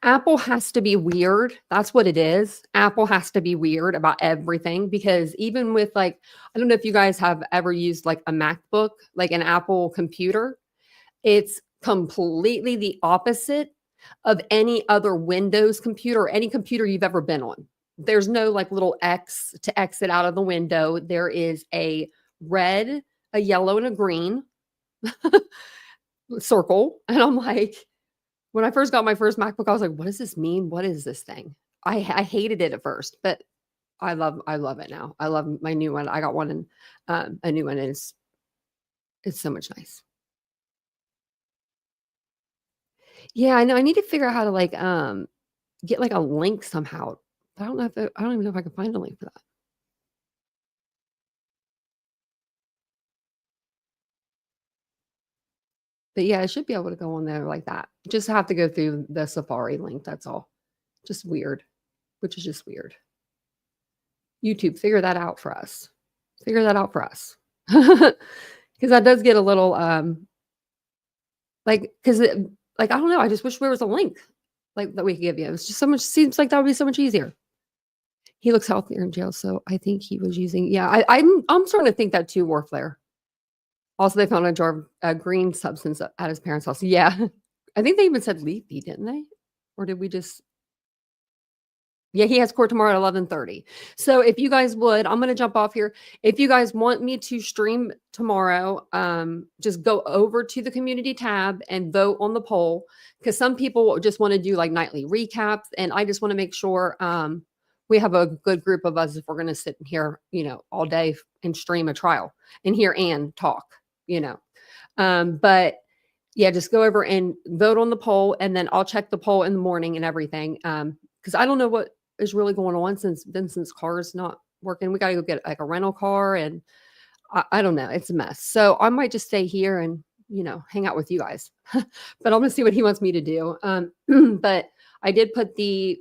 Apple has to be weird. That's what it is. Apple has to be weird about everything because even with like, I don't know if you guys have ever used like a MacBook, like an Apple computer. It's completely the opposite of any other Windows computer or any computer you've ever been on. There's no like little X to exit out of the window. There is a red, a yellow, and a green circle. And I'm like, when I first got my first MacBook, I was like, what does this mean? What is this thing? I hated it at first, but I love it now. I love my new one. I got one and a new one is so much nice. Yeah, I know. I need to figure out how to like get like a link somehow. I don't know if I don't even know if I can find a link for that. But yeah, I should be able to go on there like that. Just have to go through the Safari link. That's all. Just weird, which is just weird. YouTube, figure that out for us. Figure that out for us. Because that does get a little like, because like, I don't know. I just wish there was a link like that we could give you. It's just so much, seems like that would be so much easier. He looks healthier in jail, so I think he was using. Yeah, I'm starting to think that too, Warflare. Also, they found a jar of a green substance at his parents' house. Yeah, I think they even said leafy, didn't they? Or did we just? Yeah, he has court tomorrow at 11:30. So if you guys would, I'm going to jump off here. If you guys want me to stream tomorrow, just go over to the community tab and vote on the poll, because some people just want to do like nightly recaps, and I just want to make sure we have a good group of us if we're going to sit here, all day and stream a trial and hear Ann talk, But yeah, just go over and vote on the poll, and then I'll check the poll in the morning and everything. Because I don't know what is really going on since Vincent's car is not working. We got to go get like a rental car, and I don't know. It's a mess. So I might just stay here and, hang out with you guys. But I'm going to see what he wants me to do. But I did put the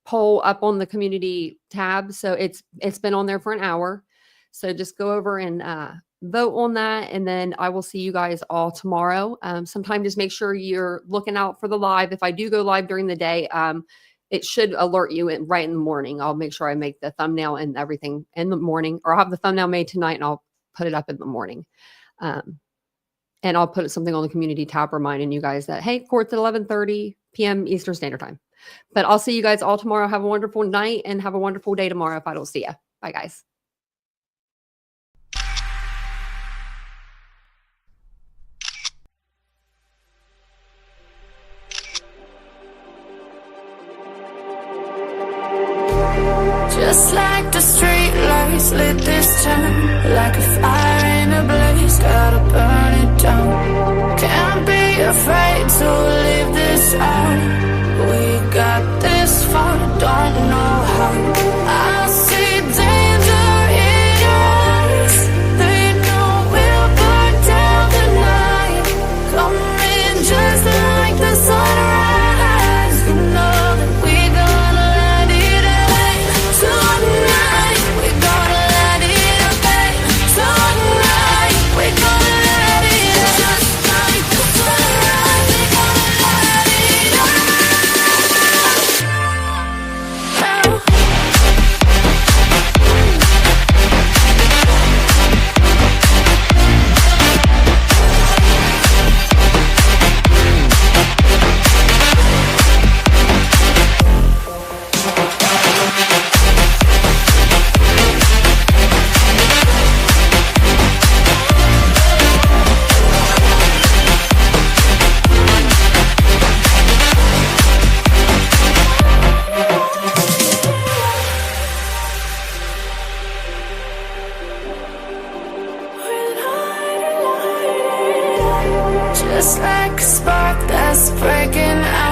poll up on the community tab. So it's been on there for an hour. So just go over and vote on that. And then I will see you guys all tomorrow. Sometime just make sure you're looking out for the live. If I do go live during the day, it should alert you right in the morning. I'll make sure I make the thumbnail and everything in the morning, or I'll have the thumbnail made tonight and I'll put it up in the morning. And I'll put something on the community tab reminding you guys that, hey, court's at 11:30 p.m. Eastern Standard Time. But I'll see you guys all tomorrow. Have a wonderful night and have a wonderful day tomorrow if I don't see you. Bye, guys. Just like the street lights lit this town, like a fire in a blaze, gotta burn it down. Can't be afraid to live this out. We got this far, don't know how. I see danger in your eyes. They know we'll burn down the night. Coming just like the sunrise. You know that we're gonna let it out. Tonight, we're gonna let it out. Tonight, we're gonna let it out. Just like the sunrise, we're gonna let it out. Just like a spark that's breaking out.